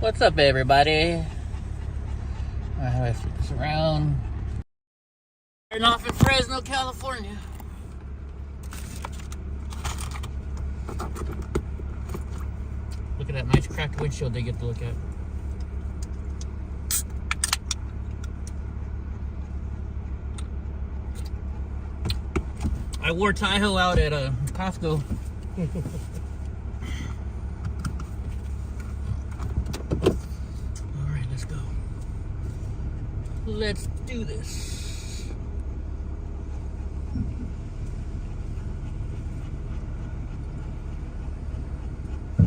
What's up, everybody? How do I flip this around? Starting off in Fresno, California. Look at that nice cracked windshield they get to look at. I wore Tahoe out at Costco. Alright, let's go. Let's do this. I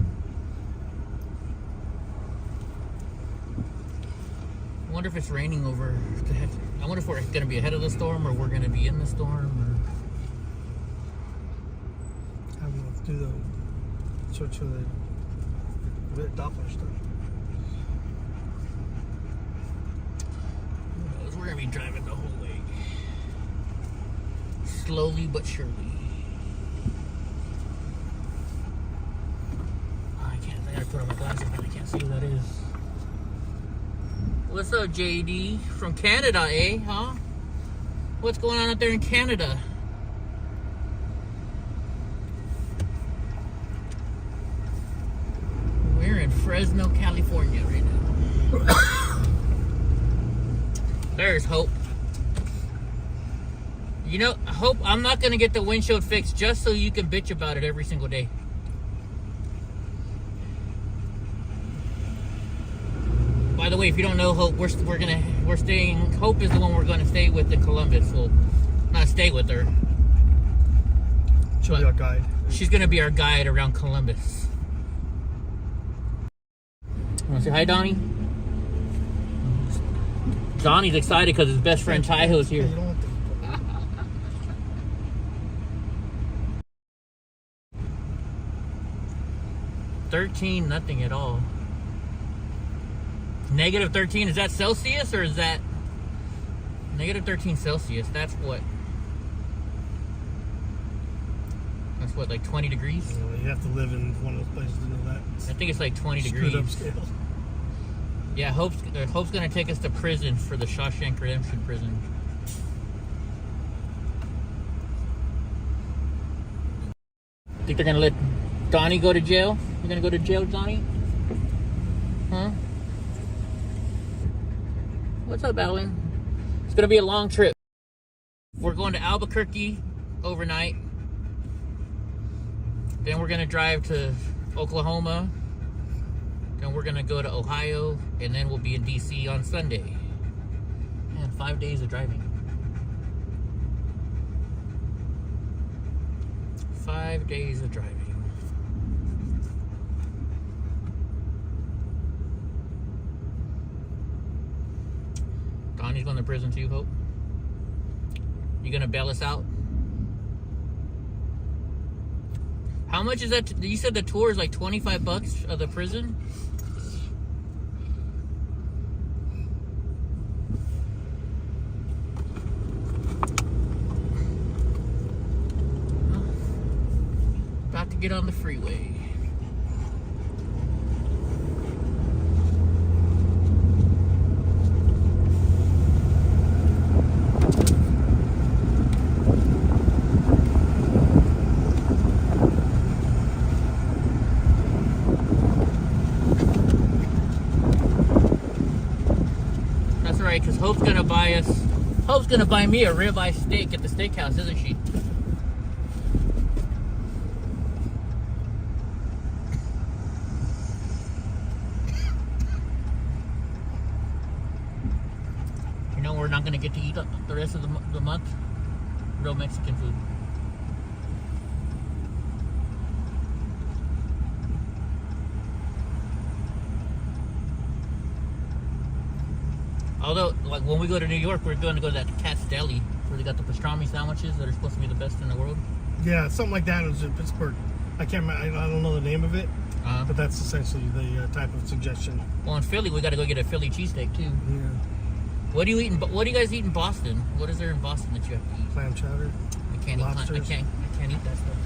wonder if it's raining over. I wonder if we're going to be ahead of the storm or we're going to be in the storm. Or... do the search for the Doppler stuff. Who knows? We're gonna be driving the whole way, slowly but surely. Oh, I gotta put on my glasses, but I can't see who that is. What's up, JD from Canada, eh? Huh? What's going on out there in Canada? Fresno, California right now. There's hope. You know, Hope, I'm not going to get the windshield fixed just so you can bitch about it every single day. By the way, if you don't know Hope, we're staying. Hope is the one we're going to stay with in Columbus. Well, not stay with her. She'll be our guide. She's going to be our guide around Columbus. Want to say hi, Donnie? Donnie's excited because his best friend Tahoe's here. 13, nothing at all. Negative 13, is that Celsius or is that negative 13 Celsius? That's what, like 20 degrees? You have to live in one of those places to know that. I think it's like 20 degrees. Up scale. Yeah, Hope's gonna take us to prison for the Shawshank Redemption prison. Think they're gonna let Donnie go to jail? You're gonna go to jail, Donnie? Huh? What's up, Alan? It's gonna be a long trip. We're going to Albuquerque overnight. Then we're gonna drive to Oklahoma. Then we're gonna go to Ohio, and then we'll be in DC on Sunday. Man, 5 days of driving. 5 days of driving. Donnie's going to prison too, Hope. You gonna bail us out? How much is that? You said the tour is like $25 of the prison? About to get on the freeway. Because Hope's gonna buy me a ribeye steak at the steakhouse, isn't she? You know we're not gonna get to eat the rest of the month? Real Mexican food. Although, like when we go to New York, we're going to go to that Cat's Deli where they got the pastrami sandwiches that are supposed to be the best in the world. Yeah, something like that was in Pittsburgh. I can't remember, I don't know the name of it, but that's essentially the type of suggestion. Well, in Philly, we got to go get a Philly cheesesteak too. Yeah. What do you eat? What do you guys eat in Boston? What is there in Boston that you have to eat? Clam chowder. I can't eat. I can't eat that stuff.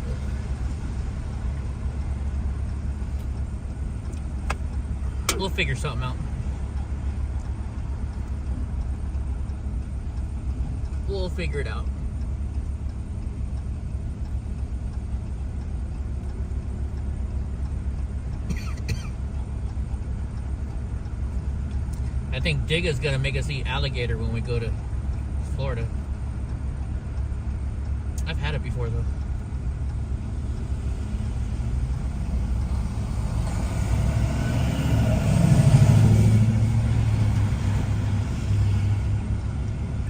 So. We'll figure something out. We'll figure it out. I think Digga's gonna make us eat alligator when we go to Florida. I've had it before though.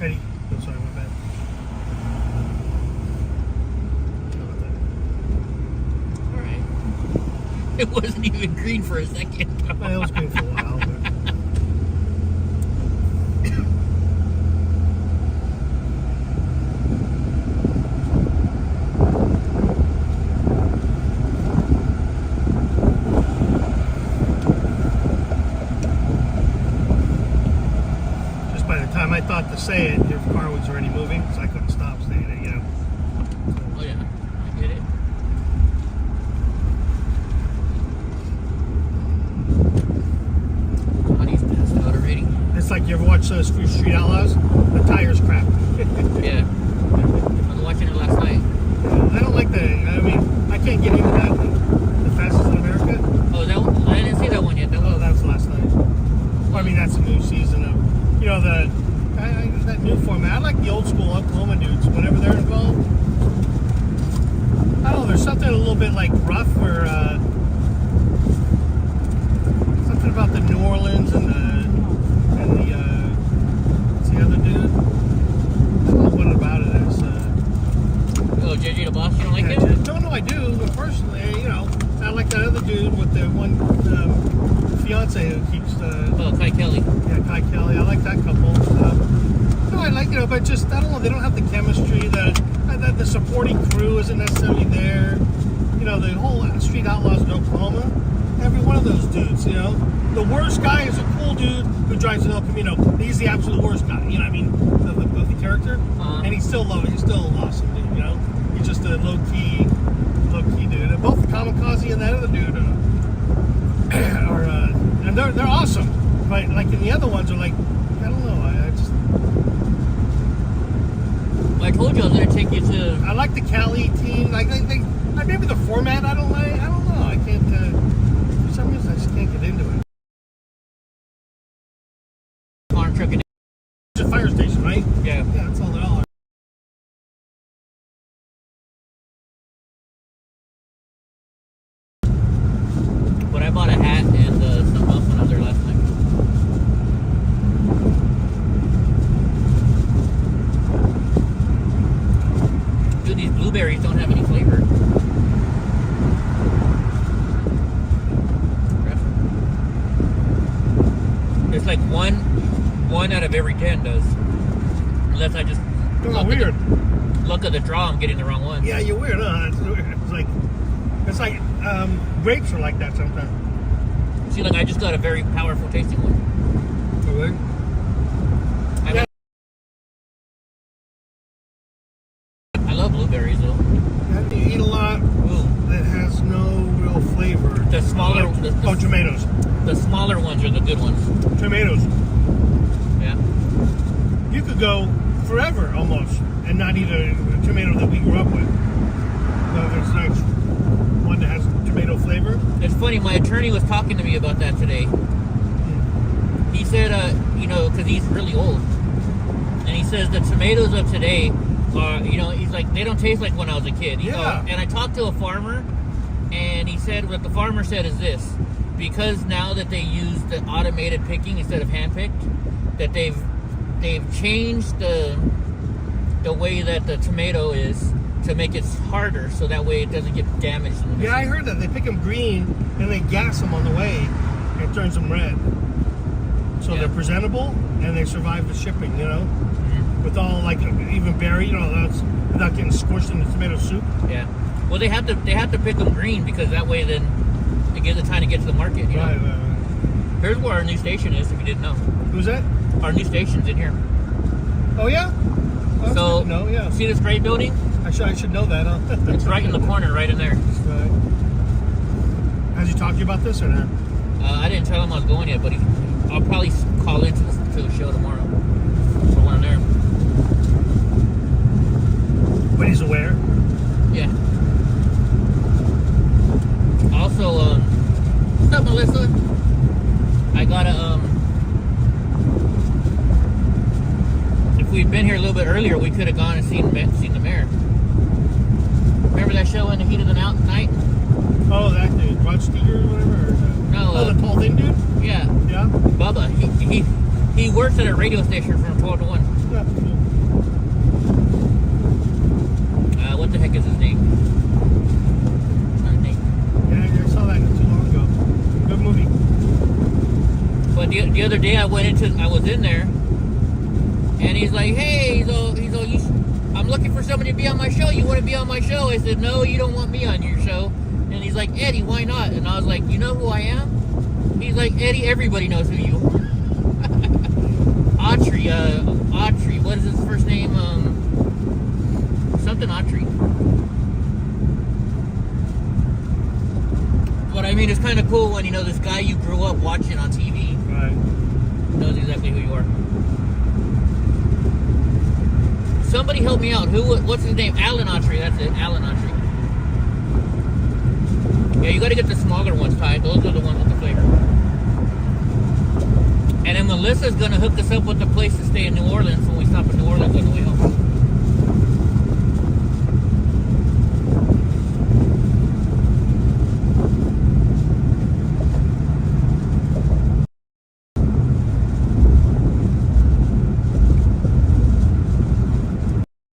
Eddie, I'm sorry, my bad. Alright. It wasn't even green for a second. Well, it was green for a while, but... I thought to say it, your car was already moving, so I couldn't stop saying it, you know. Oh yeah, I get it. Honey's passed out already. It's like you ever watch Street Outlaws? The tires crap. Yeah. I was watching it last night. I don't like the, I mean, I can't get into that. The Fastest in America? Oh, that one, I didn't see that one yet. That was last night. Well, I mean, that's a new season of, you know, that new format. I like the old school Oklahoma dudes whenever they're involved. I don't know, there's something a little bit like rough or something about the New Orleans and what's the other dude? I don't know what about it is. Oh, JJ the Boss, you don't like him? No, I do, but personally, you know, I like that other dude with the one fiance who keeps oh, Kai Kelly. Yeah, Kai Kelly. I like that couple. No, I like, you know, but just, I don't know, they don't have the chemistry, the supporting crew isn't necessarily there. You know, the whole Street Outlaws in Oklahoma, every one of those dudes, you know. The worst guy is a cool dude who drives an El Camino. He's the absolute worst guy, you know what I mean, of the character. And he's still loving, he's still awesome, dude, you know. He's just a low-key dude. And both Kamikaze and that other dude and they're awesome. But like in the other ones are like, I don't know, I just... Well, I told you I was going to take you to... I like the Cali team. Like maybe the format I don't like. I don't know. I can't, for some reason I just can't get into it. Farm truck and... It's a fire station, right? Yeah. Yeah, that's all they all are. But I bought a hat and something else when I was there last night. Dude, these blueberries don't have any flavor. It's like one out of every 10 does. Unless I just Weird. Luck of the draw, I'm getting the wrong one. Yeah, you're weird, huh? It's like grapes are like that sometimes. See, like I just got a very powerful tasting one. Really? I love blueberries though. Yeah, you eat a lot that has no real flavor. The smaller... tomatoes. The smaller ones are the good ones. Tomatoes. Yeah. You could go forever almost and not eat a tomato that we grew up with. There's like one that has tomato flavor. It's funny, my attorney was talking to me about that today. He said, you know, because he's really old, and he says the tomatoes of today are, you know, he's like, they don't taste like when I was a kid. And I talked to a farmer, and he said, what the farmer said is this: because now that they use the automated picking instead of hand-picked, that they've changed the way that the tomato is to make it harder, so that way it doesn't get damaged. Yeah, I heard that. They pick them green, and they gas them on the way, and it turns them red. So they're presentable, and they survive the shipping, you know? With all, like, even berry, you know, that's without getting squished in the tomato soup. Yeah. Well, they have to pick them green, because that way then it gives it time to get to the market, you know? Right. Here's where our new station is, if you didn't know. Who's that? Our new station's in here. Oh, yeah? Oh, so, no, yeah. See this gray building? I should know that, huh? It's right in the corner, right in there. Right. Has he talked to you about this or not? I didn't tell him I was going yet, but I'll probably call into the show tomorrow for when I'm there. But he's aware. Yeah. Also, what's up, Melissa? I gotta, if we'd been here a little bit earlier, we could have gone and seen the mayor. Remember that show In the Heat of the Night? Oh, that dude, Rod Steger or whatever? No. The tall thing dude? Yeah. Yeah? Bubba. He works at a radio station from 12 to 1. Yeah, cool. What the heck is his name? Yeah, I saw that not too long ago. Good movie. But the other day I was in there, and he's like, hey, I'm looking for somebody to be on my show. You want to be on my show? I said, no, you don't want me on your show. And he's like, Eddie, why not? And I was like, you know who I am? He's like, Eddie, everybody knows who you are. Autry, what is his first name? Something Autry. But I mean, it's kind of cool when, this guy you grew up watching on TV knows exactly who you are. Somebody help me out. What's his name? Alan Autry. That's it. Alan Autry. Yeah, you got to get the smaller ones, Ty. Those are the ones with the flavor. And then Melissa's going to hook us up with a place to stay in New Orleans when we stop in New Orleans on the way home.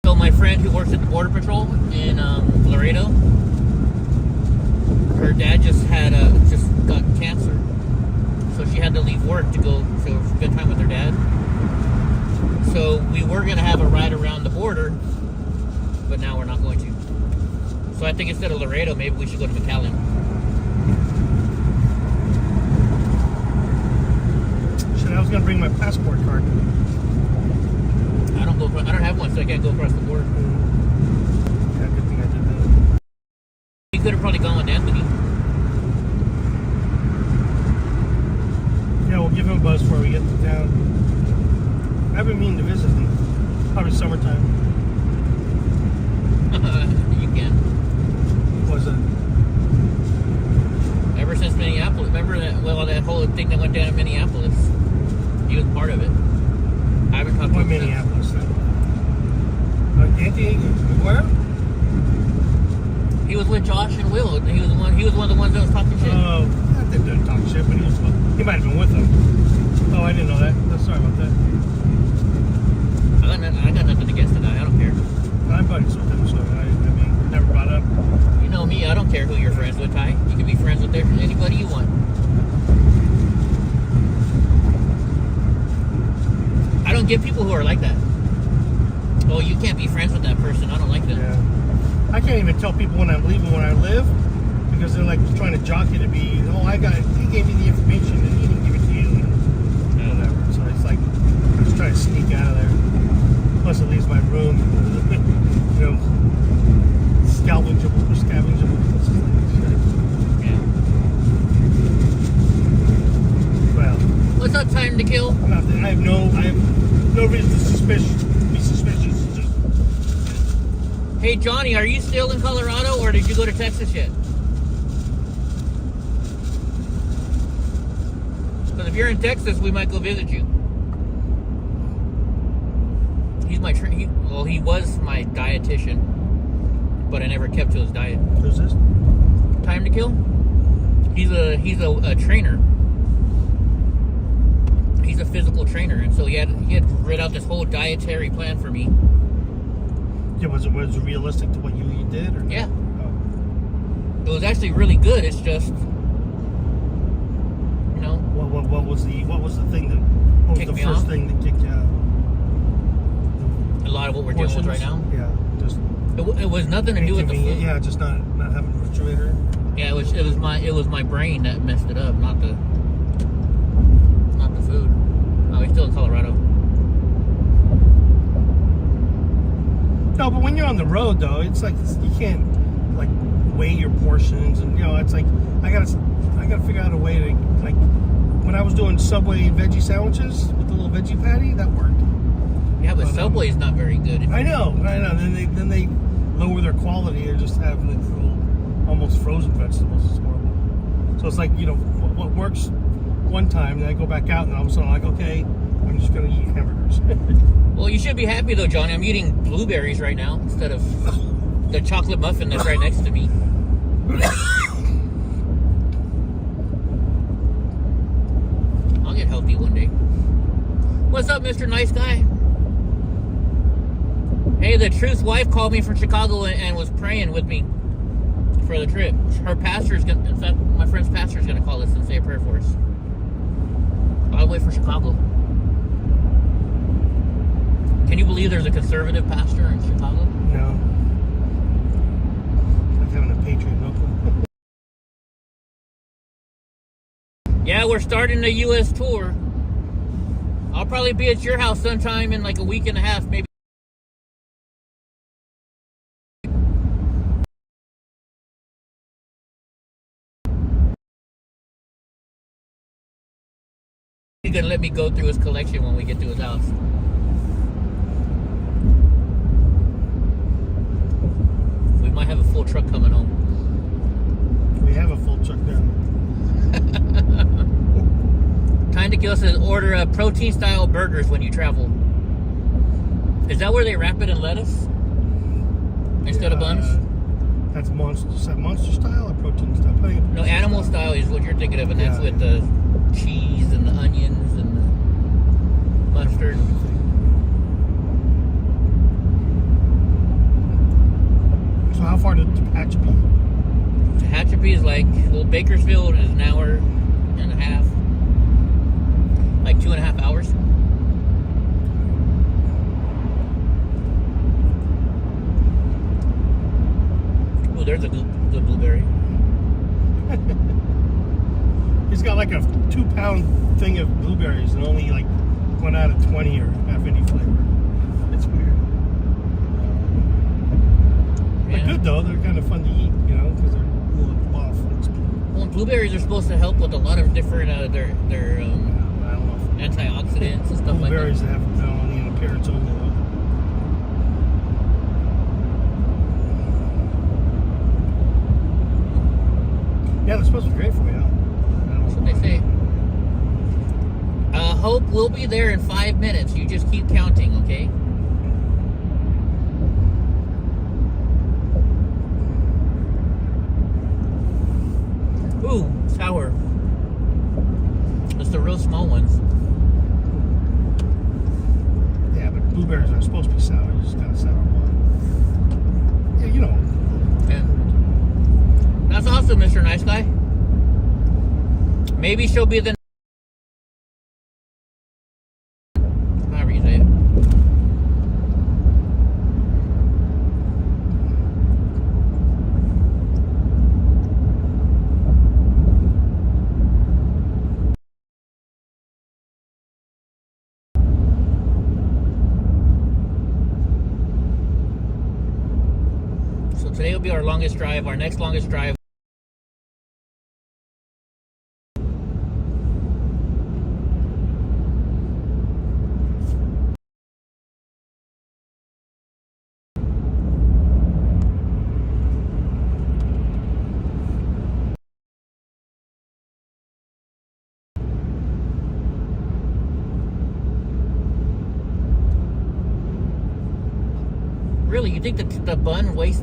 So my friend who works at the Border Patrol in Laredo, her dad just got cancer. So she had to leave work to go to spend time with her dad. So we were going to have a ride around the border, but now we're not going to. So I think instead of Laredo, maybe we should go to McAllen. Shit, I was going to bring my passport card. I don't have one, so I can't go across the border. Yeah, good thing I did that. We could have probably gone with Anthony. Yeah, we'll give him a buzz before we get to town. I've been meaning to visit him. Probably summertime. You can. What was it? Ever since Minneapolis. Remember that whole thing that went down in Minneapolis? He was part of it. I haven't talked to him. Minneapolis then? Anthony, where? He was with Josh and Will. He was one of the ones that was talking shit. Oh, I didn't talk shit, but he might have been with them. Oh, I didn't know that. Sorry about that. I got nothing against it. I don't care. I'm buddies with him, so I mean, never brought up. You know me. I don't care who you're friends with, Ty. You can be friends with anybody you want. I don't get people who are like that. Oh, you can't be friends with that person. I don't like that. Yeah. I can't even tell people when I'm leaving when I live because they're like trying to jockey to be, he gave me the information and he didn't give it to you and whatever. So it's like, I'm just trying to sneak out of there. Plus it leaves my room, scavengeable. Yeah. Well. What's up, Time to Kill? Nothing. I have no reason to be suspicious. Hey, Johnny, are you still in Colorado or did you go to Texas yet? Because if you're in Texas, we might go visit you. He's my he was my dietitian, but I never kept to his diet. Who's this? Time to Kill. He's a trainer. He's a physical trainer, and so he had read out this whole dietary plan for me. Yeah, was it realistic to what you did? Or? Yeah. Oh. It was actually really good. It's just, What was the thing that? What was the first thing that kicked you out? A lot of what we're dealing with right now. Yeah, just. It was nothing to do with the food. Yeah, just not having a refrigerator. Yeah, it was my brain that messed it up, not the food. Oh, he's still in Colorado. No, but when you're on the road, though, it's like you can't like weigh your portions, and it's like I I gotta figure out a way to, like, when I was doing Subway veggie sandwiches with the little veggie patty, that worked. Yeah, but Subway's not very good. I know. Then they lower their quality and just have like little, almost frozen vegetables. It's horrible. So it's like, you know, what works one time, then I go back out, and all of a sudden I'm like, okay, I'm just gonna eat hamburgers. Well, you should be happy though, Johnny. I'm eating blueberries right now instead of the chocolate muffin that's right next to me. I'll get healthy one day. What's up, Mr. Nice Guy? Hey, the Truth's wife called me from Chicago and was praying with me for the trip. Her pastor's gonna, in fact, my friend's pastor is gonna call us and say a prayer for us. All the way from Chicago. Can you believe there's a conservative pastor in Chicago? No. Like having a patriot local. Yeah, we're starting a U.S. tour. I'll probably be at your house sometime in like a week and a half, maybe. He's gonna let me go through his collection when we get to his house. We might have a full truck coming home. We have a full truck now. Time to Kill says order protein style burgers when you travel. Is that where they wrap it in lettuce instead of buns? That's monster. Is that monster style or protein style? No, animal style is what you're thinking of, and that's with the cheese and the onions and the mustard. So how far did Tehachapi? Tehachapi is like, well, Bakersfield is an hour and a half. Like 2.5 hours. Oh, there's a good blueberry. He's got like a 2-pound thing of blueberries and only like 1 out of 20 or have any flavor. It's weird. They're good though. They're kind of fun to eat, you know, because they're a little buff. Well, blueberries are supposed to help with a lot of different their antioxidants and stuff like that. Blueberries that have only an appearance only though. Yeah, they're supposed to be great for you. That's what they say. Hope we'll be there in 5 minutes. You just keep counting, okay? Ooh, sour. It's the real small ones. Yeah, but blueberries are supposed to be sour. You just got a sour one. Yeah, you know. Yeah. That's awesome, Mr. Nice Guy. Maybe she'll be the... However you say it. So today will be our longest drive, our next longest drive. Really, you think that the bun ruins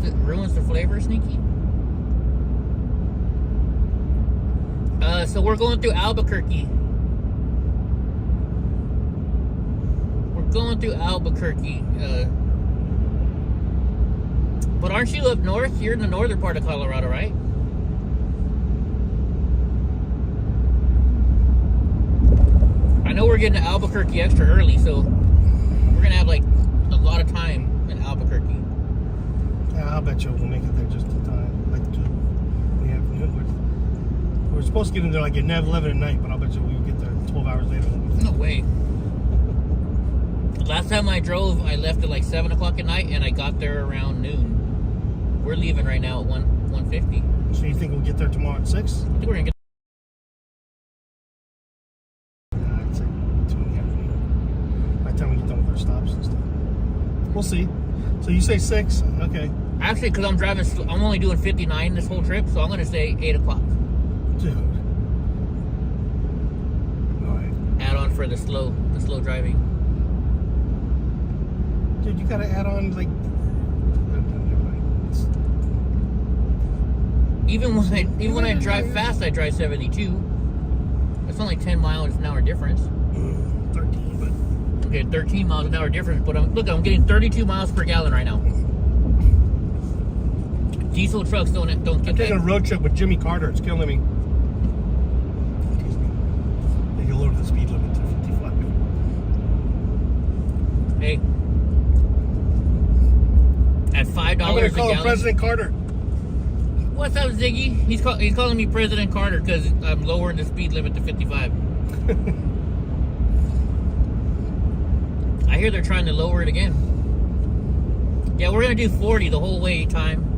the flavor, Sneaky? So we're going through Albuquerque. But aren't you up north? You're in the northern part of Colorado, right? I know we're getting to Albuquerque extra early, so we're gonna have like a lot of time in Albuquerque. Yeah, I'll bet you we'll make it there just in time. Like, we're supposed to get in there like at 11 at night, but I'll bet you we'll get there 12 hours later. No way. Last time I drove, I left at like 7 o'clock at night, and I got there around noon. We're leaving right now at 1:50. So you think we'll get there tomorrow at 6? I think we're gonna get stops and stuff. We'll see. So you say 6? Okay. Actually, because I'm driving, I'm only doing 59 this whole trip, so I'm going to say 8 o'clock. Dude. All right. Add on for the slow driving. Dude, you got to add on, like... Even when I drive fast, I drive 72. It's only 10 miles an hour difference. 13, but... Okay, 13 miles an hour difference, but I'm getting 32 miles per gallon right now. Diesel trucks don't get I'm that. taking a road trip with Jimmy Carter. It's killing me. They can lower the speed limit to 55. Hey. At $5 I'm going a to call him gallon. President Carter. What's up, Ziggy? He's calling me President Carter because I'm lowering the speed limit to 55. I hear they're trying to lower it again. Yeah, we're going to do 40 the whole way time.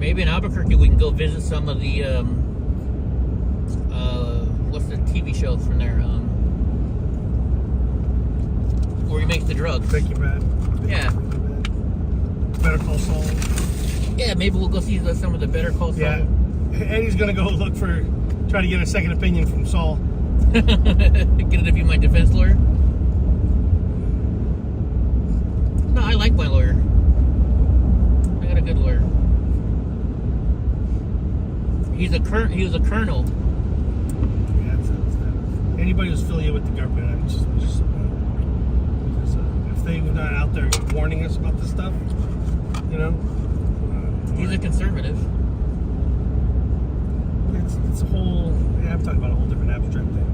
Maybe in Albuquerque we can go visit some of the, what's the TV show from there? Where he makes the drugs. Breaking Bad. Yeah. Better Call Saul. Yeah, maybe we'll go see some of the Better Call Saul. Yeah. Eddie's going to go try to get a second opinion from Saul. Get it to be my defense lawyer? No, I like my lawyer. I got a good lawyer. He was a colonel. Yeah, that's anybody who's affiliated with the government, I'm just because if they were not out there warning us about this stuff, you know. He's a conservative. It's a whole. Yeah, I'm talking about a whole different abstract thing.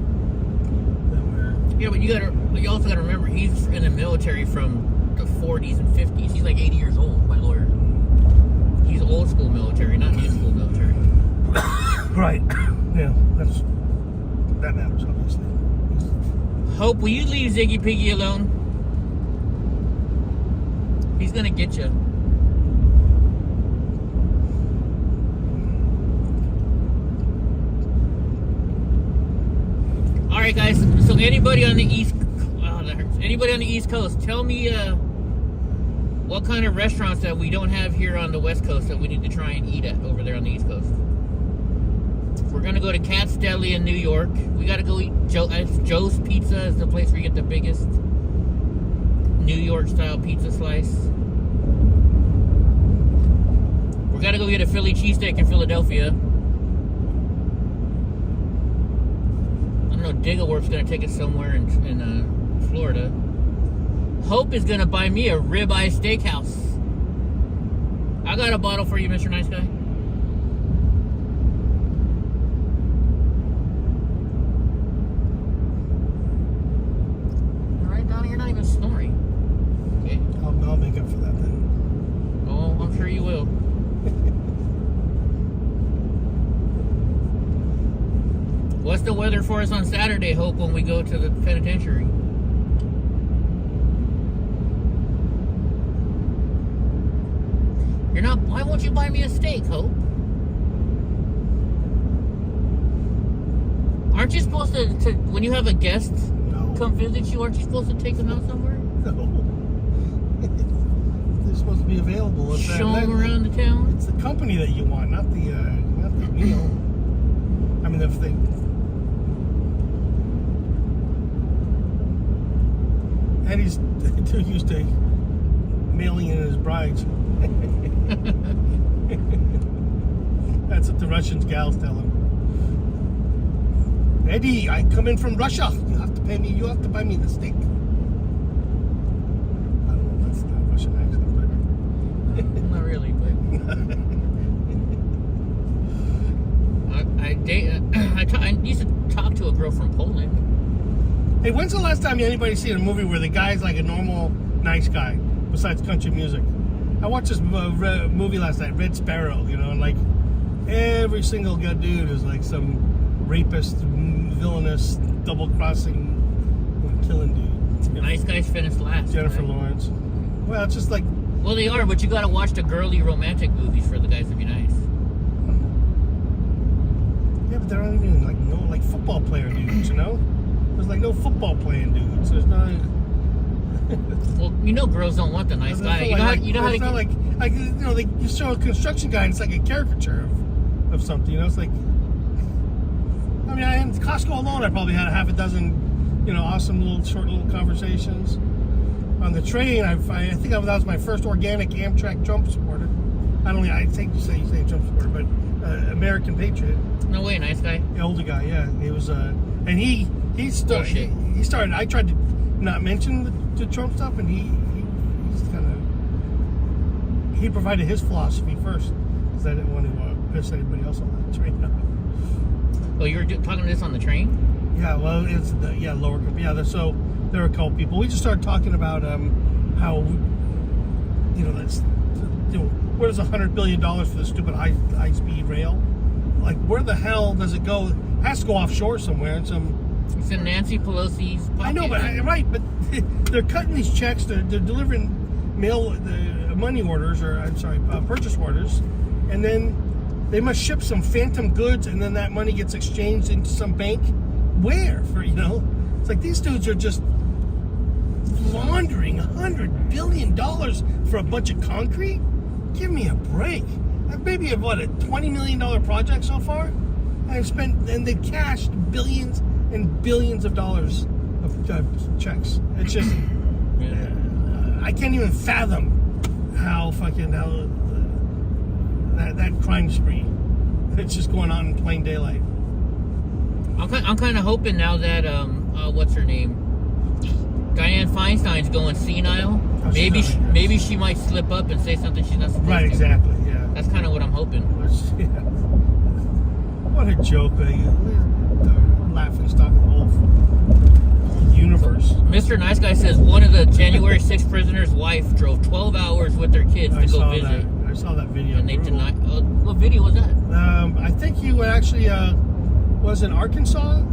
Yeah, but you also gotta remember he's in the military from the 40s and 50s. He's like 80 years old. My lawyer. He's old school military, not new school military. Right. Yeah, that matters, obviously. Hope, will you leave Ziggy Piggy alone? He's gonna get you. All right, guys. So anybody on the East Coast, tell me what kind of restaurants that we don't have here on the West Coast that we need to try and eat at over there on the East Coast. We're gonna go to Cat's Deli in New York. We gotta go eat Joe's Pizza is the place where you get the biggest New York style pizza slice. We gotta go get a Philly cheesesteak in Philadelphia. I don't know, Digawork's gonna take us somewhere in Florida. Hope is gonna buy me a ribeye steakhouse. I got a bottle for you, Mr. Nice Guy. You're not even snoring. Okay. I'll make up for that then. Oh, I'm sure you will. What's the weather for us on Saturday, Hope, when we go to the penitentiary? Why won't you buy me a steak, Hope? Aren't you supposed to when you have a guest come visit you, aren't you supposed to take them out somewhere? No. They're supposed to be available. Show them around the town? It's the company that you want, not the meal. I mean, if they... Eddie's too used to mailing in his brides. That's what the Russians gals tell him. Eddie, I come in from Russia. You have to pay me. You have to buy me the steak. I don't know if that's the Russian accent, but not really. But I used to talk to a girl from Poland. Hey, when's the last time anybody seen a movie where the guy's like a normal, nice guy besides country music? I watched this movie last night, Red Sparrow. You know, and like every single good dude is like some rapist, villainous, double-crossing, killing dude. You know? Nice guys finish last. Jennifer Lawrence. Well, it's just like... Well, they are, but you gotta watch the girly romantic movies for the guys to be nice. Yeah, but there aren't even no football player dudes, you know? There's like no football playing dudes. There's not. Well, girls don't want the nice guy. You know, you show a construction guy and it's like a caricature of something, you know? It's like, I mean, in Costco alone, I probably had a half a dozen, awesome short little conversations. On the train, I think that was my first organic Amtrak Trump supporter. I think you say Trump supporter, but American patriot. No way, nice guy. The older guy, yeah. He was, and he started. I tried to not mention the Trump stuff, and he provided his philosophy first because I didn't want to piss anybody else on the train. Oh, you were talking this on the train? Yeah, well, it's lower. Yeah, so there were a couple people. We just started talking about how where does $100 billion for the stupid high speed rail? Like, where the hell does it go? It has to go offshore somewhere. It's in Nancy Pelosi's pocket. I know, but they're cutting these checks. They're delivering money orders, purchase orders, and then they must ship some phantom goods, and then that money gets exchanged into some bank. Where? It's like these dudes are just laundering $100 billion for a bunch of concrete. Give me a break. Maybe a $20 million project so far. And they cashed billions and billions of dollars of checks. It's just, I can't even fathom how that crime spree. It's just going on in plain daylight. I'm kind of hoping now that what's her name, Dianne Feinstein's going senile. Maybe she might slip up and say something she's not supposed to. Right, exactly. Yeah. That's kind of what I'm hoping. Yeah. What a joke! Laughing stock of the whole universe. Mr. Nice Guy says one of the January 6th prisoners' wife drove 12 hours with their kids to go visit. I saw that video. And they denied. What video was that? I think he actually was in Arkansas.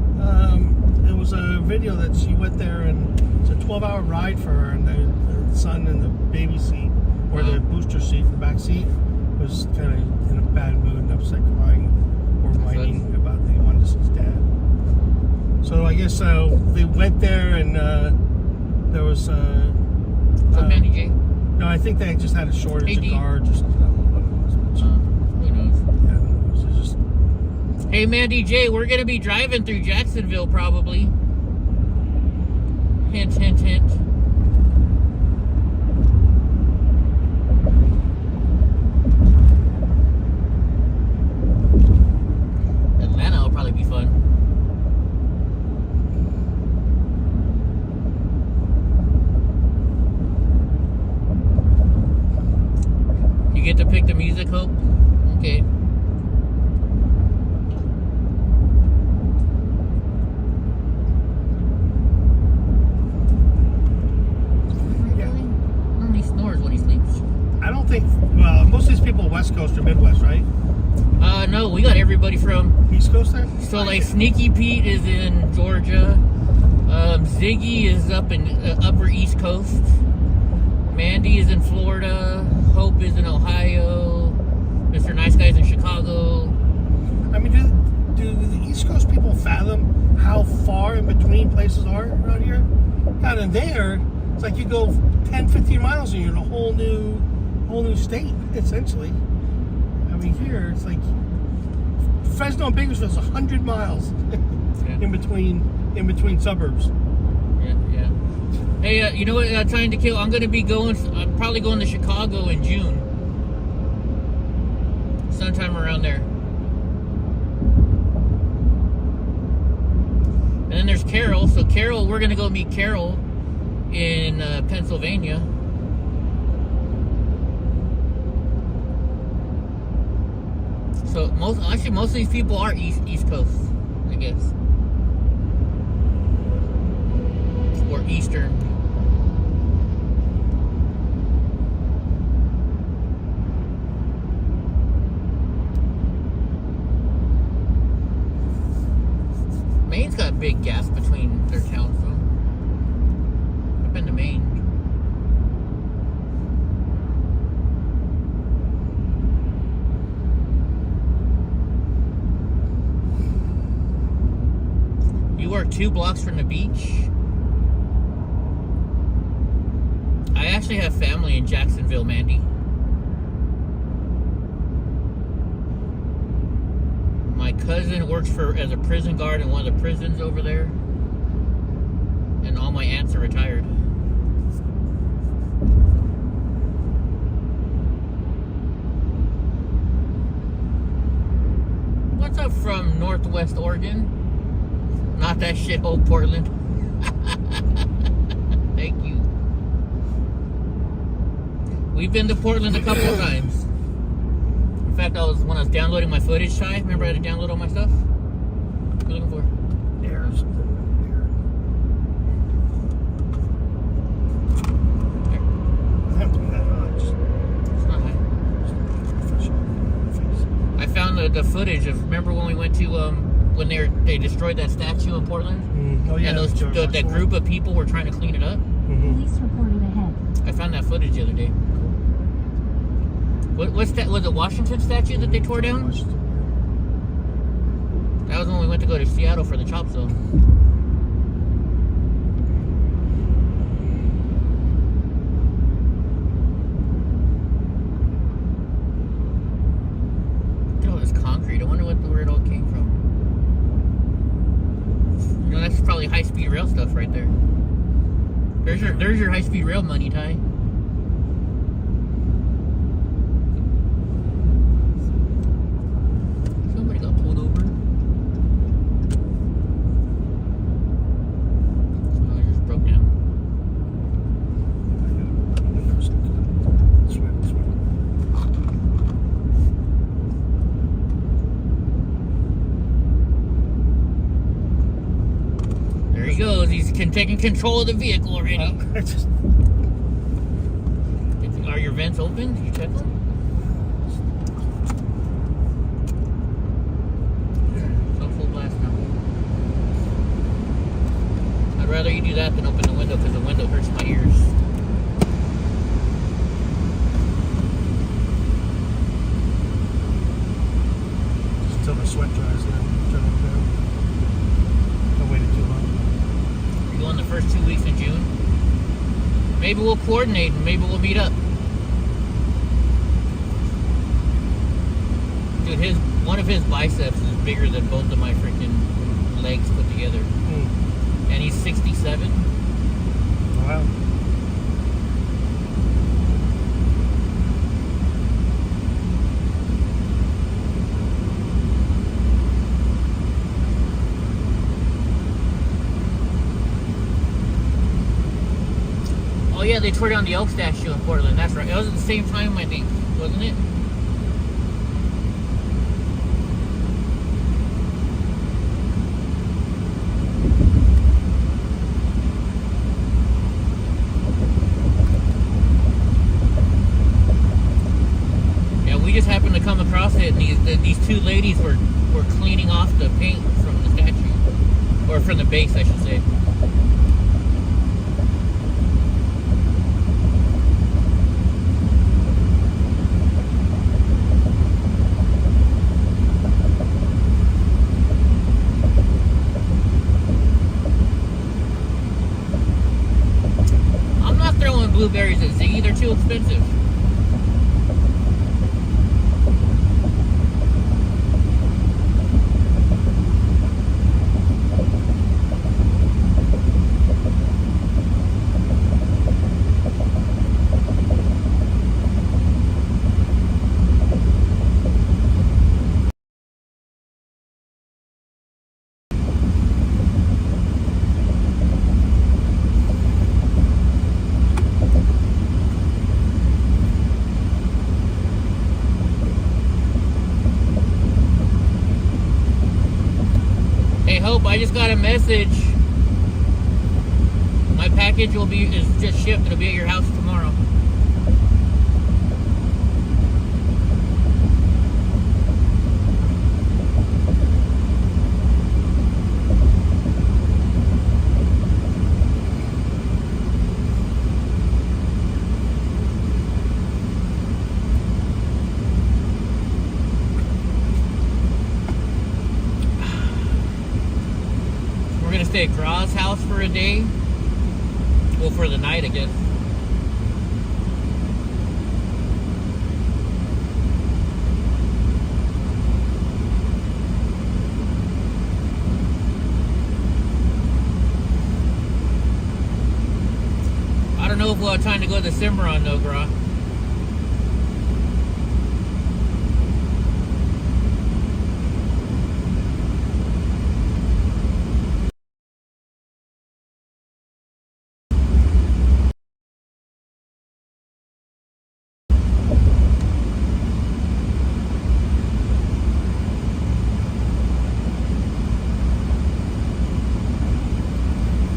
It was a video that she went there, and it's a 12-hour ride for her, and the son in the baby seat or the booster seat, the back seat, was kind of in a bad mood and upset, crying or whining about that he wanted to see his dad. So I guess they went there, and there was. Mandy J? No, I think they just had a shortage of guards. Who knows? Yeah, it was just. Hey, Mandy J, we're gonna be driving through Jacksonville probably. Hint, hint, hint. Atlanta will probably be fun. You get to pick the music, Hope? Okay. Most of these people West Coast or Midwest, right? No, we got everybody from East Coast there. So like Sneaky Pete is in Georgia, Ziggy is up in Upper East Coast, Mandy is in Florida, Hope is in Ohio, Mr. Nice Guy's in Chicago. I mean, do the East Coast people fathom how far in between places are around here? Out in there, it's like you go 10, 15 miles and you're in a whole new state, essentially. I mean, here it's like Fresno and Bakersfield is 100 miles in between suburbs. Yeah. Hey, you know what? Time to kill. I'm gonna be probably going to Chicago in June, sometime around there. And then there's Carol. So Carol, we're gonna go meet Carol in Pennsylvania. So most of these people are East Coast, I guess, or Eastern. Maine's got a big gas between their towns, though. I've been to Maine. live 2 blocks from the beach. I actually have family in Jacksonville, Mandy. My cousin works as a prison guard in one of the prisons over there. And all my aunts are retired. What's up from Northwest Oregon? Not that shithole Portland. Thank you. We've been to Portland a couple of times. In fact, when I was downloading my footage, Ty, remember I had to download all my stuff? What are you looking for? Air or something. Air. It doesn't have to be that high. It's not high. I found the footage of, remember when we went to, when they destroyed that statue in Portland? Oh yeah. And that group of people were trying to clean it up? Police reported ahead. I found that footage the other day. What's that? Was it Washington statue that they tore down? That was when we went to go to Seattle for the chop zone. Look at all this concrete. I wonder where it all came from. You know, that's probably high-speed rail stuff right there. There's your high-speed rail money, Ty. Taking control of the vehicle already. Are your vents open? Did you check them? It's on full blast now. I'd rather you do that than open the window because the window hurts my ears. Just until the sweat dries, then turn it down. I waited too long. In the first 2 weeks in June. Maybe we'll coordinate and maybe we'll meet up. Dude, one of his biceps is bigger than both of my freaking legs put together. And he's 67. Wow. Oh yeah, they tore down the elk statue in Portland. That's right. It was at the same time, I think, wasn't it? Yeah, we just happened to come across it, and these 2 ladies were cleaning off the paint from the statue, or from the base, I should say. Blueberries at Ziggy, they're too expensive. I just got a message. My package is just shipped. It'll be at your house tomorrow. stay at Graw's house for a day. Well, for the night, I guess. I don't know if we'll have time to go to the Cimarron though, Graw.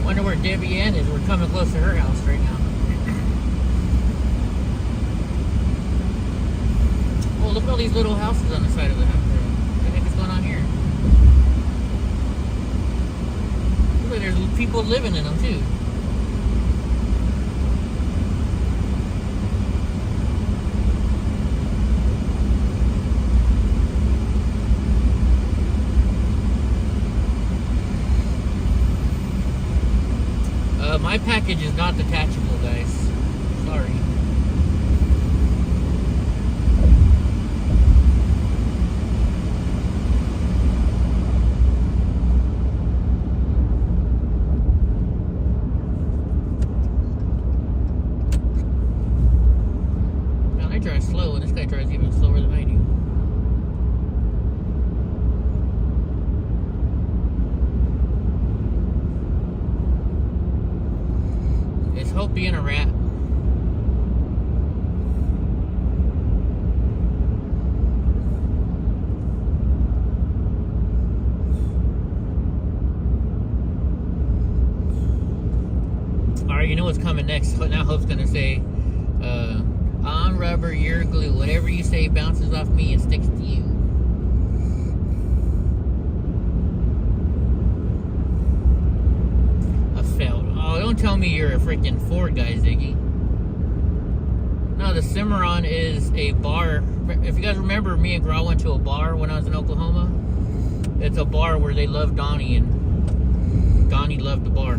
Wonder where Debbie Ann is. We're coming close to her house right now. Oh, look at all these little houses on the side of the house. What the heck is going on here? Look, there's people living in them too. My package is not detachable, guys. Sorry. Now I drive slow, and this guy drives even slower than I do. Hope being a rat. Alright, you know what's coming next. Now Hope's gonna say, I'm rubber, you're glue. Whatever you say bounces off me and sticks to you. Don't tell me you're a freaking Ford guy, Ziggy. No, the Cimarron is a bar. If you guys remember, me and Graw went to a bar when I was in Oklahoma. It's a bar where they love Donnie, and Donnie loved the bar.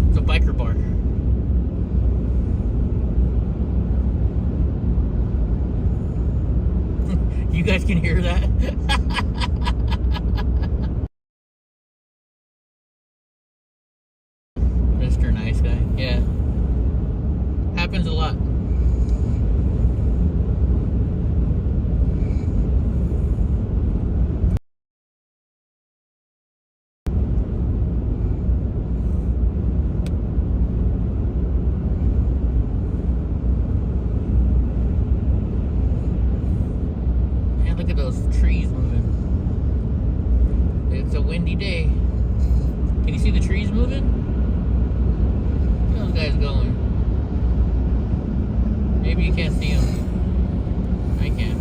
It's a biker bar. You guys can hear that? Mr. Nice Guy, yeah. Happens a lot. Man, look at those trees moving. It's a windy day. Can you see the trees moving? Those guys going. Maybe you can't see them. I can.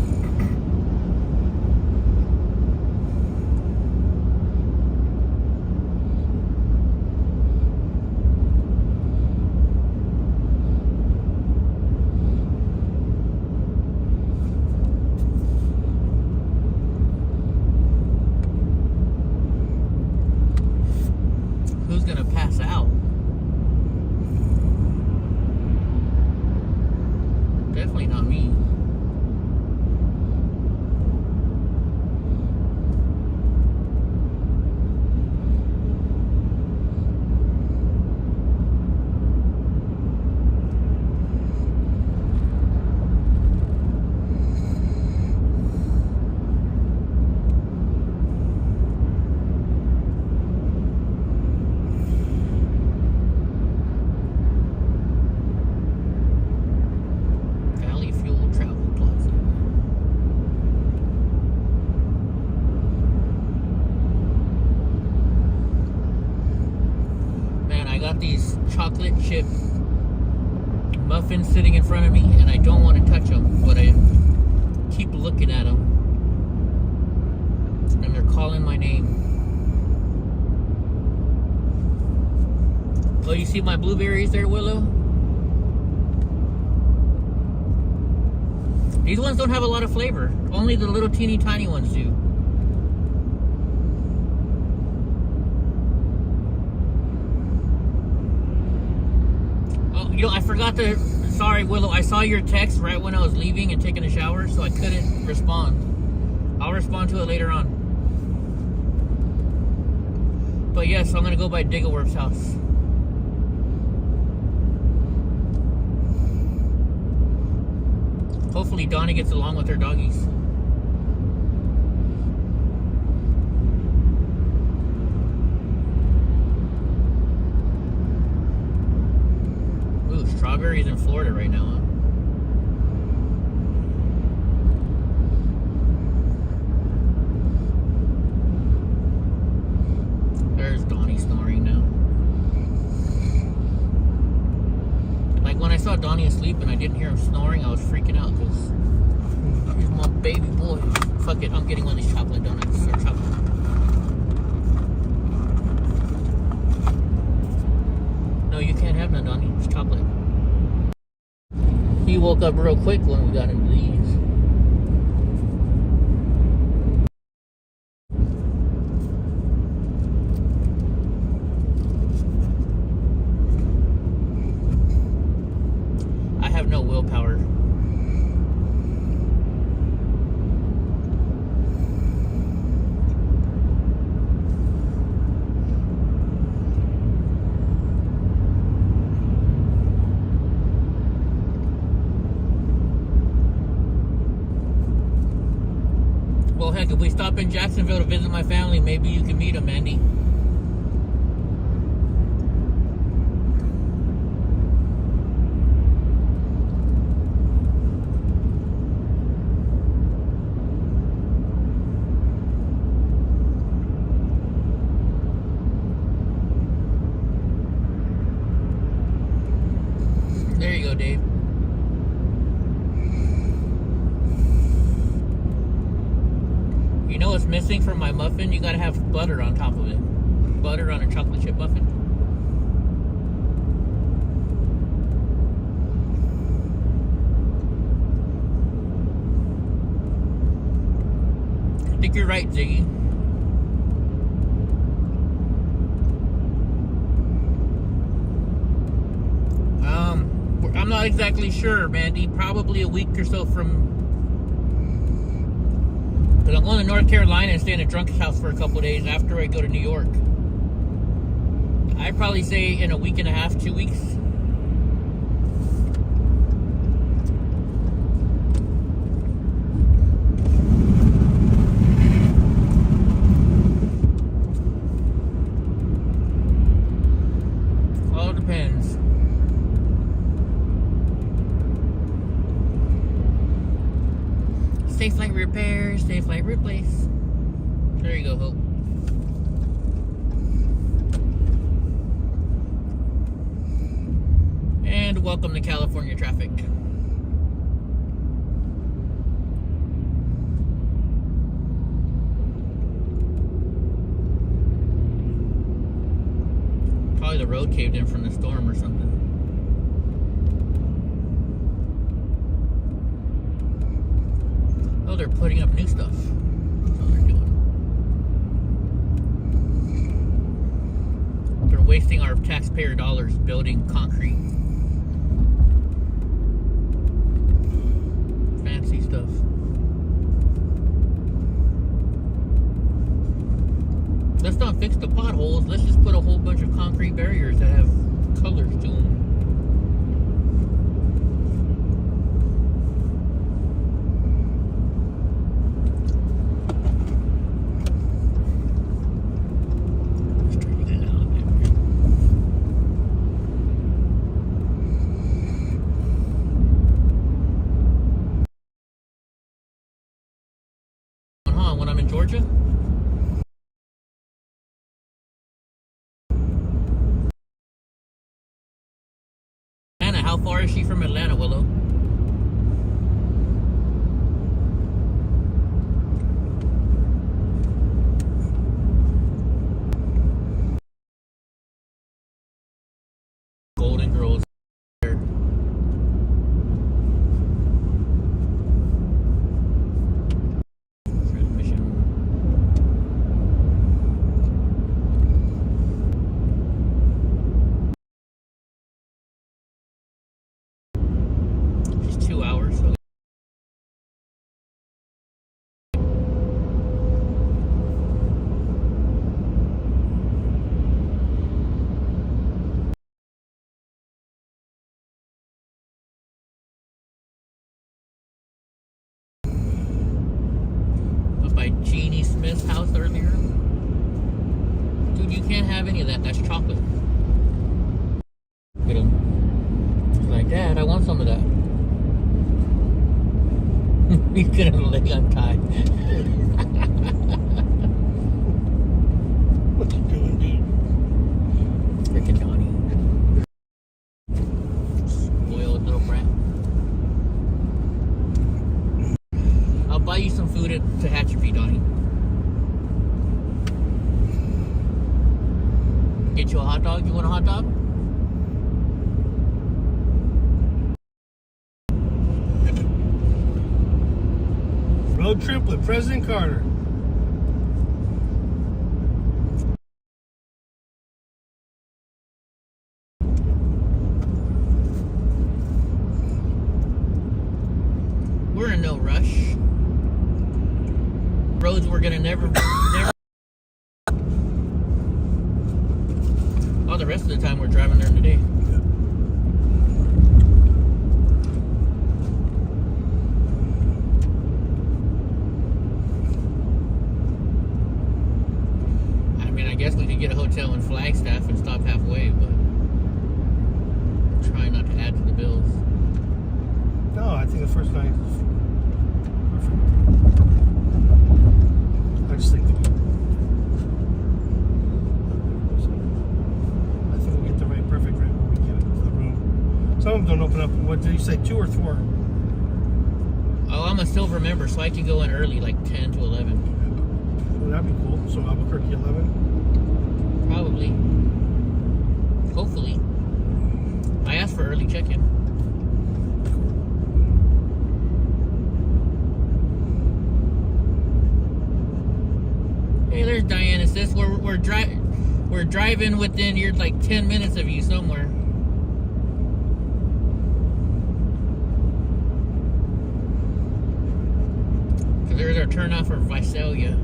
Who's gonna pass out? Definitely not me. These chocolate chip muffins sitting in front of me, and I don't want to touch them, but I keep looking at them, and they're calling my name. Oh, you see my blueberries there, Willow? These ones don't have a lot of flavor. Only the little teeny tiny ones do. You know, I forgot to. Sorry, Willow. I saw your text right when I was leaving and taking a shower, so I couldn't respond. I'll respond to it later on. But yes, I'm gonna go by Diggleworth's house. Hopefully Donnie gets along with her doggies. Ooh, strawberries in Florida right now, huh? There's Donnie snoring now. Like when I saw Donnie asleep and I didn't hear him snoring, I was freaking out because he's my baby boy. Fuck it, I'm getting one of these chocolate donuts or chocolate. No, you can't have none, Donnie. It's chocolate. He woke up real quick when we got into these. I have no willpower. Well, heck, if we stop in Jacksonville to visit my family, maybe you can meet them, Andy. There you go, Dave. You know what's missing from my muffin? You gotta have butter on top of it. Butter on a chocolate chip muffin. I think you're right, Ziggy. I'm not exactly sure, Mandy. Probably a week or so from. Because I'm going to North Carolina and stay in a drunk house for a couple days after I go to New York. I'd probably say in a week and a half, 2 weeks. All depends. Safe flight repair, safe flight replace. There you go, Hope. And welcome to California traffic. Probably the road caved in from the storm or something. Oh, they're putting up new stuff. That's all they're doing. They're wasting our taxpayer dollars building concrete. Fancy stuff. Let's not fix the potholes. Let's just put a whole bunch of concrete barriers that have colors to them. When I'm in Georgia. Atlanta, how far is she from Atlanta, Willow? Golden Girls. Transmission. Smith's house earlier. Dude, you can't have any of that. That's chocolate. Look at him. He's like, Dad, I want some of that. He's gonna leg untied. What you doing, dude? Freaking Donnie. Spoiled little brat. I'll buy you some food at Tehachapi, Donnie. Get you a hot dog? You want a hot dog? Road trip with President Carter. We're in no rush. Roads we're gonna never. All the rest of the time we're driving there today. I mean, I guess we could get a hotel in Flagstaff and stop halfway, but try not to add to the bills. No, I think the first night is perfect. I just think we'll get the perfect rate when we get into the room. Some of them don't open up. What did you say, 2 or 4? Oh, I'm a silver member, so I can go in early, like 10 to 11. Well, that'd be cool. So Albuquerque 11. Probably. Hopefully. I asked for early check-in. Hey, there's Diana, sis. We're driving within you're like 10 minutes of you somewhere. Cause there's our turnoff for Visalia.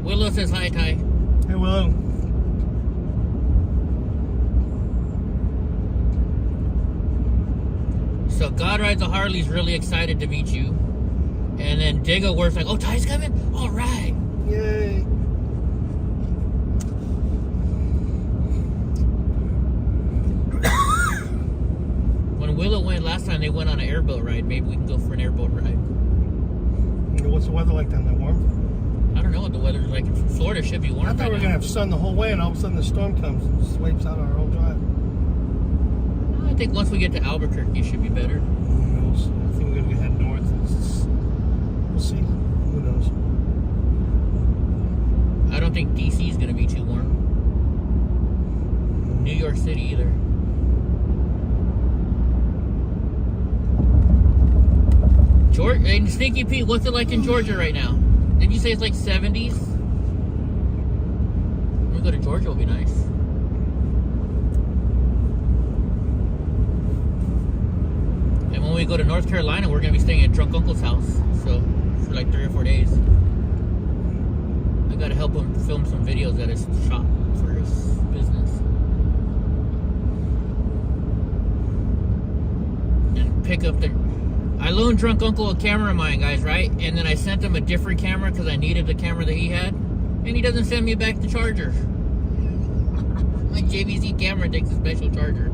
Willow says hi, Ty. Hey, Willow. So God Rides a Harley's really excited to meet you. And then Diggo Works like, oh, Ty's coming? All right. Yay. When Willow went last time, they went on an airboat ride. Maybe we can go for an airboat ride. What's the weather like down there? Warm? I don't know what the weather's like. Florida should be warm. I thought we were right going to now. have sun the whole way, and all of a sudden the storm comes and swipes out our whole drive. I think once we get to Albuquerque, it should be better. Who knows? I think we're going to head north. We'll see. Who knows? I don't think DC is going to be too warm. New York City either. Georgia, and Stinky Pete, what's it like in Georgia right now? Did you say it's like 70s? When we go to Georgia, it'll be nice. And when we go to North Carolina, we're going to be staying at Drunk Uncle's house. So, for like 3 or 4 days. I got to help him film some videos that is shot for his business. And pick up the... I loaned Drunk Uncle a camera of mine, guys, right? And then I sent him a different camera because I needed the camera that he had. And he doesn't send me back the charger. My JVC camera takes a special charger.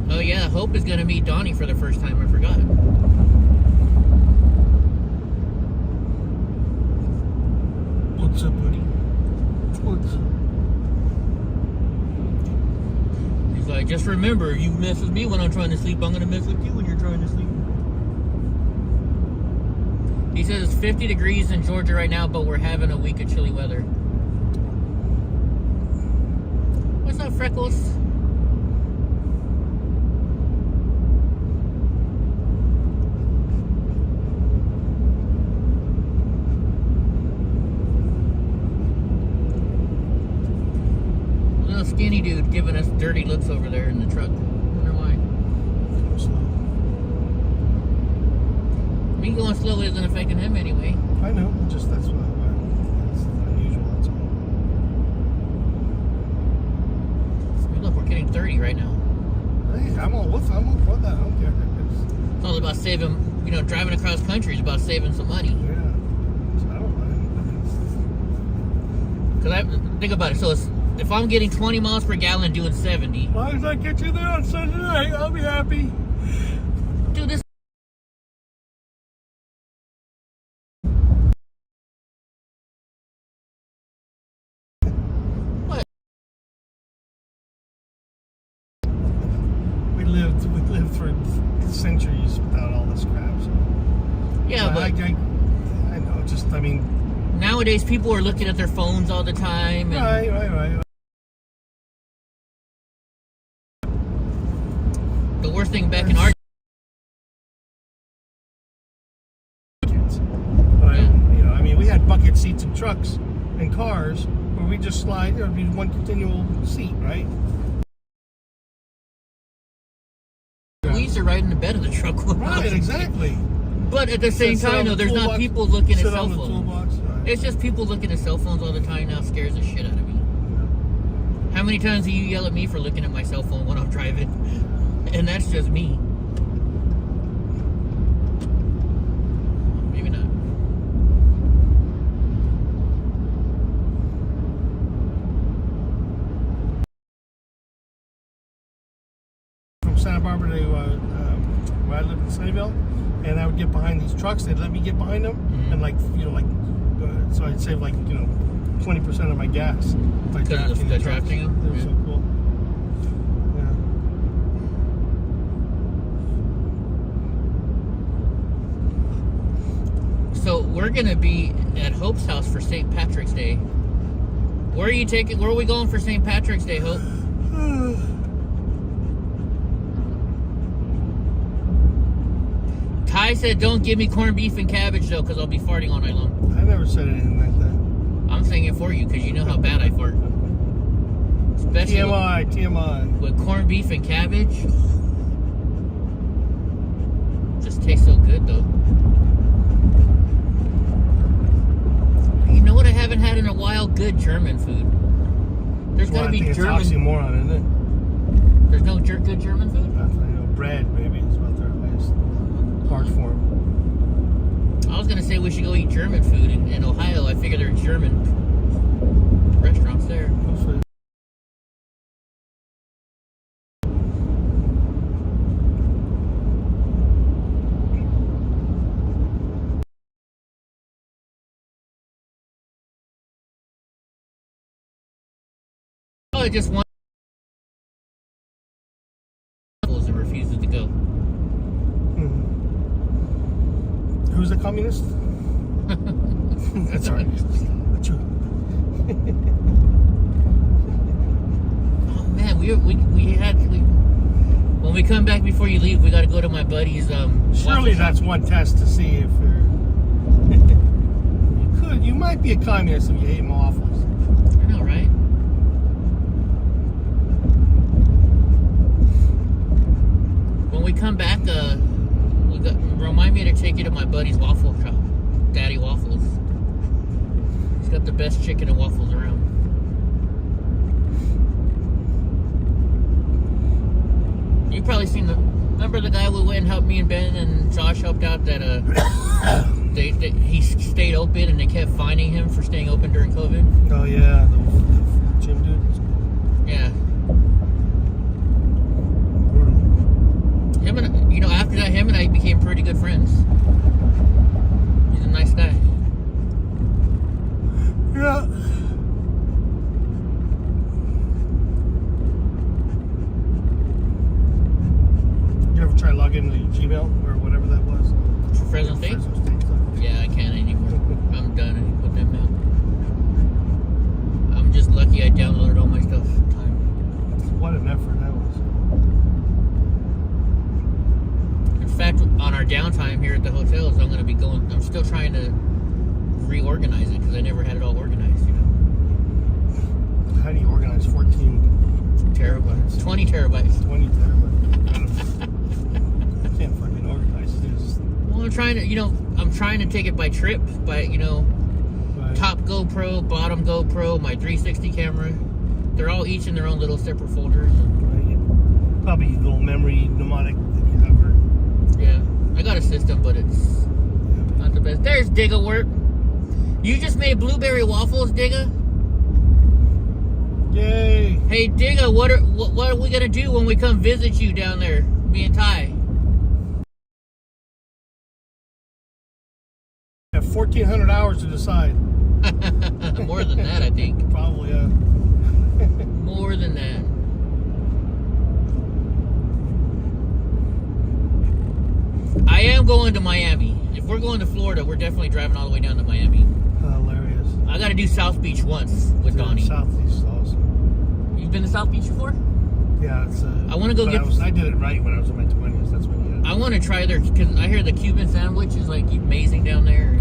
Oh yeah, Hope is gonna meet Donnie for the first time. I forgot. What's up, buddy? What's up? He's like, just remember, you mess with me when I'm trying to sleep, I'm gonna mess with you when you're trying to sleep. He says it's 50 degrees in Georgia right now, but we're having a week of chilly weather. What's up, Freckles? Little skinny dude giving us dirty looks over there in the truck. Wonder why. Me going slow isn't affecting him anyway. I know, just that's unusual, that's all. saving, driving across country is about saving some money. Yeah. So I don't mind. Because think about it. So if I'm getting 20 miles per gallon doing 70. As long as I get you there on Sunday night, I'll be happy. Dude, this. What? We lived for centuries without all this crap. So. Yeah, but I know. Just nowadays people are looking at their phones all the time. And Right. the worst thing back in our Kids. But we had bucket seats in trucks and cars where we just slide. There'd be one continual seat, right? we used to ride in the bed of the truck. Right, exactly. But at the same time, though, there's not people looking at cell phones. Right. It's just people looking at cell phones all the time now scares the shit out of me. How many times do you yell at me for looking at my cell phone when I'm driving? And that's just me. Maybe not. From Santa Barbara to where I lived in Sunnyvale, and I would get behind these trucks. They'd let me get behind them, and so I'd save 20% of my gas by drafting the trucks. They were so cool. Yeah. So we're gonna be at Hope's house for St. Patrick's Day. Where are we going for St. Patrick's Day, Hope? Ty said, "Don't give me corned beef and cabbage though, because I'll be farting all night long." I never said anything like that. I'm saying it for you because you know how bad I fart. Especially TMI. with corned beef and cabbage. Just tastes so good though. You know what I haven't had in a while? Good German food. There's got to be It's German. oxymoron, isn't it? There's no good German food? Bread, maybe, is about their highest art form. I was going to say we should go eat German food in Ohio. I figure there are German restaurants there. I just want and refuses to go. Who's a communist? That's right. Oh man, we had when we come back before you leave, we got to go to my buddy's. Surely that's one test to see if you're. You might be a communist if you hate waffles. I know, right? When we come back, remind me to take you to my buddy's waffle shop, Daddy Waffles. He's got the best chicken and waffles around. You've probably seen remember the guy who went and helped me and Ben and Josh helped out that he stayed open and they kept fining him for staying open during COVID? Oh yeah, the gym dude. Yeah. Him and after that, him and I became pretty good friends. He's a nice guy. Yeah. You ever try logging into Gmail or whatever that was? For Fresno State? Yeah, I can't anymore. I'm done with them now. I'm just lucky I downloaded all my stuff in time. What an effort that was. In fact, on our downtime here at the hotels, I'm still trying to reorganize it because I never had it all organized, How do you organize 14 terabytes? 20 terabytes. 20 terabytes. I can't fucking organize this. Well, I'm trying to take it by trip, by, Right. top GoPro, bottom GoPro, my 360 camera. They're all each in their own little separate folders. Right. Probably a little memory mnemonic that you have. Yeah. I got a system, but it's not the best. There's Digga work. You just made blueberry waffles, Digga? Yay! Hey, Digga, what are we gonna do when we come visit you down there, me and Ty? I have 1,400 hours to decide. More than that, I think. Probably, yeah. More than that. I am going to Miami. If we're going to Florida, we're definitely driving all the way down to Miami. Hilarious. I got to do South Beach once with Donnie. South Beach is awesome. You've been to South Beach before? Yeah, it's. I want to go get. I did it right when I was in my 20s. That's when you. I want to try their, because I hear the Cuban sandwich is like amazing down there.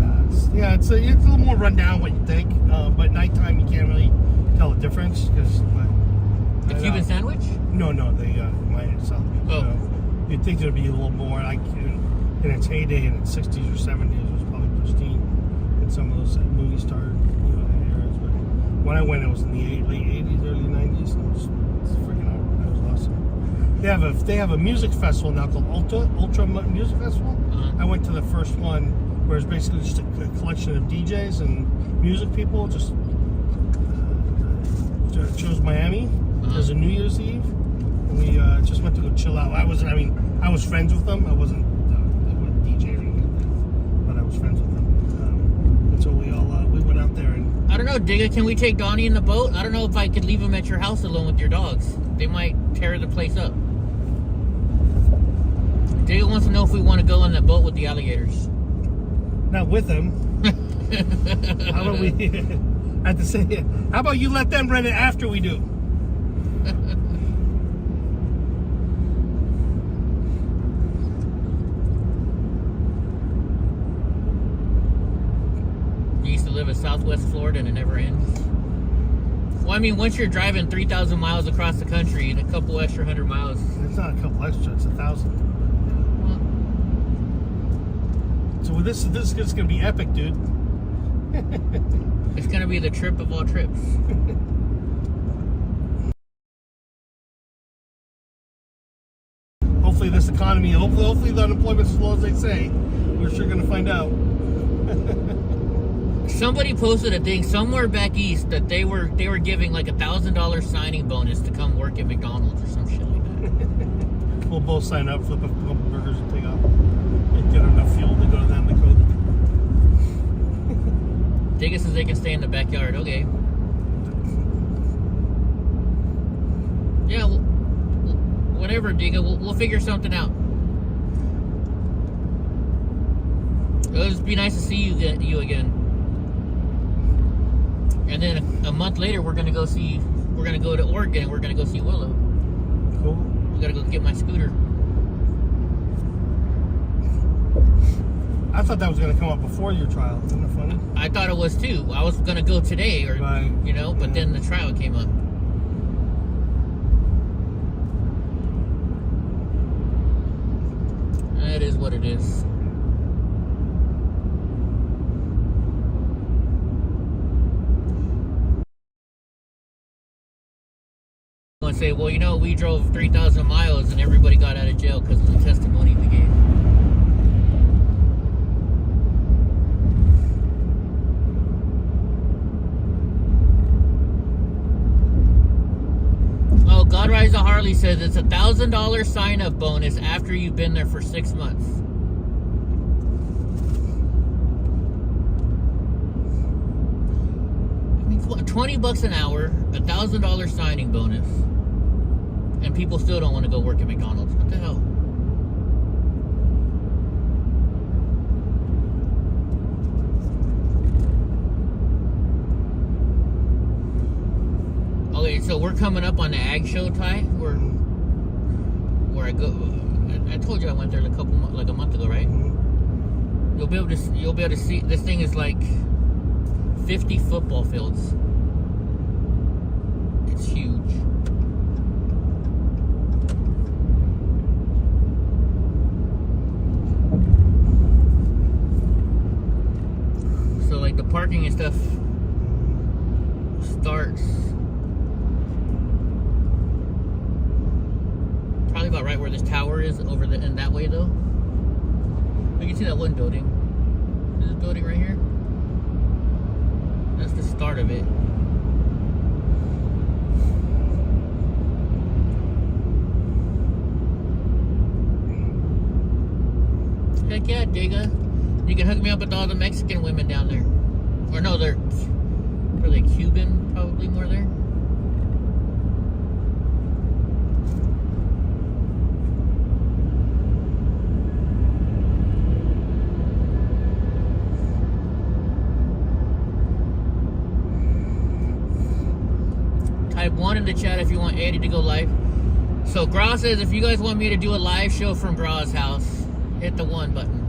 Yeah, it's a little more run down what you think, but nighttime you can't really tell the difference because. The Cuban sandwich? No, the Miami South Beach. Oh. You'd think there'd be a little more like in its heyday in its 60s or 70s it was probably pristine in some of those movie star eras. But when I went, it was in the late 80s, early 90s. And it was freaking out. That was awesome. They have a music festival now called Ultra Music Festival. I went to the first one where it's basically just a collection of DJs and music people. Just chose Miami as a New Year's Eve. And we just went to go chill out. I was friends with them. I wasn't DJ or anything, but I was friends with them. And so we went out there and. I don't know, Digga, can we take Donnie in the boat? I don't know if I could leave him at your house alone with your dogs. They might tear the place up. Digga wants to know if we want to go on that boat with the alligators. Not with them. How about we? I have to say, how about you let them rent it after we do? You used to live in Southwest Florida and it never ends. Well, I mean, once you're driving 3,000 miles across the country and a couple extra 100 miles. It's not a couple extra, it's 1,000. So this is going to be epic, dude. It's going to be the trip of all trips. Hopefully this economy, hopefully the unemployment's as low as they say. We're sure going to find out. Somebody posted a thing somewhere back east that they were giving like $1,000 signing bonus to come work at McDonald's or some shit like that. We'll both sign up, flip a couple burgers and take off. And get enough fuel to go down the coast. Digga says they can stay in the backyard. Okay. Yeah, whatever, Digga. We'll figure something out. It'll just be nice to see you again. And then a month later, we're gonna go to Oregon. We're gonna go see Willow. Cool. We gotta go get my scooter. I thought that was going to come up before your trial. Isn't that funny? I thought it was too. I was gonna go today, or right. But then the trial came up. That is what it is. And say, well, we drove 3,000 miles and everybody got out of jail because of the testimony we gave. Oh, God Rise the Harley says it's $1,000 sign-up bonus after you've been there for 6 months. I mean, $20 an hour, $1,000 signing bonus. And people still don't want to go work at McDonald's. What the hell? Okay, so we're coming up on the ag show, Ty. Where I go. I told you I went there like a month ago, right? You'll be able to see. This thing is like 50 football fields. It's huge. So like the parking and stuff starts probably about right where this tower is over in that way though. We can see that one building. This building right here. That's the start of it. Heck yeah, Digga. You can hook me up with all the Mexican women down there. Or no, are they Cuban? Probably more there. Type 1 in the chat if you want Eddie to go live. So Gra says if you guys want me to do a live show from Gra's house, hit the 1 button.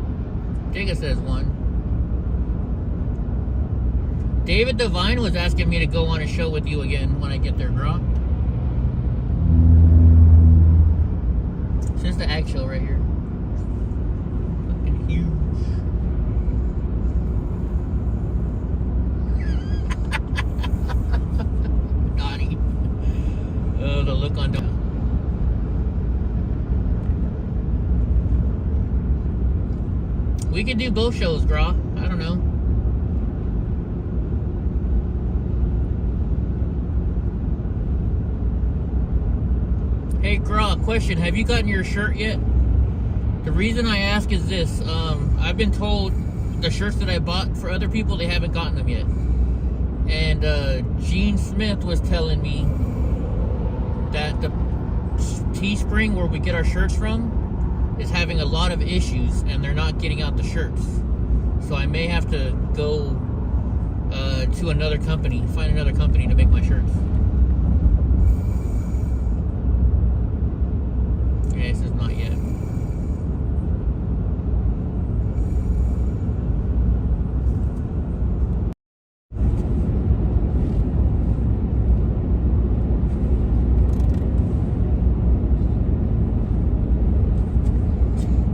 Digga says 1. David Devine was asking me to go on a show with you again when I get there, Gra. It's just the ag show right here. Fucking huge. Donnie. Oh, the look on Donnie. We could do both shows, Gra. I don't know. Hey, Gra, question. Have you gotten your shirt yet? The reason I ask is this. I've been told the shirts that I bought for other people, they haven't gotten them yet. And Gene Smith was telling me that the Teespring where we get our shirts from is having a lot of issues and they're not getting out the shirts. So I may have to go to another company, find another company to make my shirts. Yeah, this is not yet.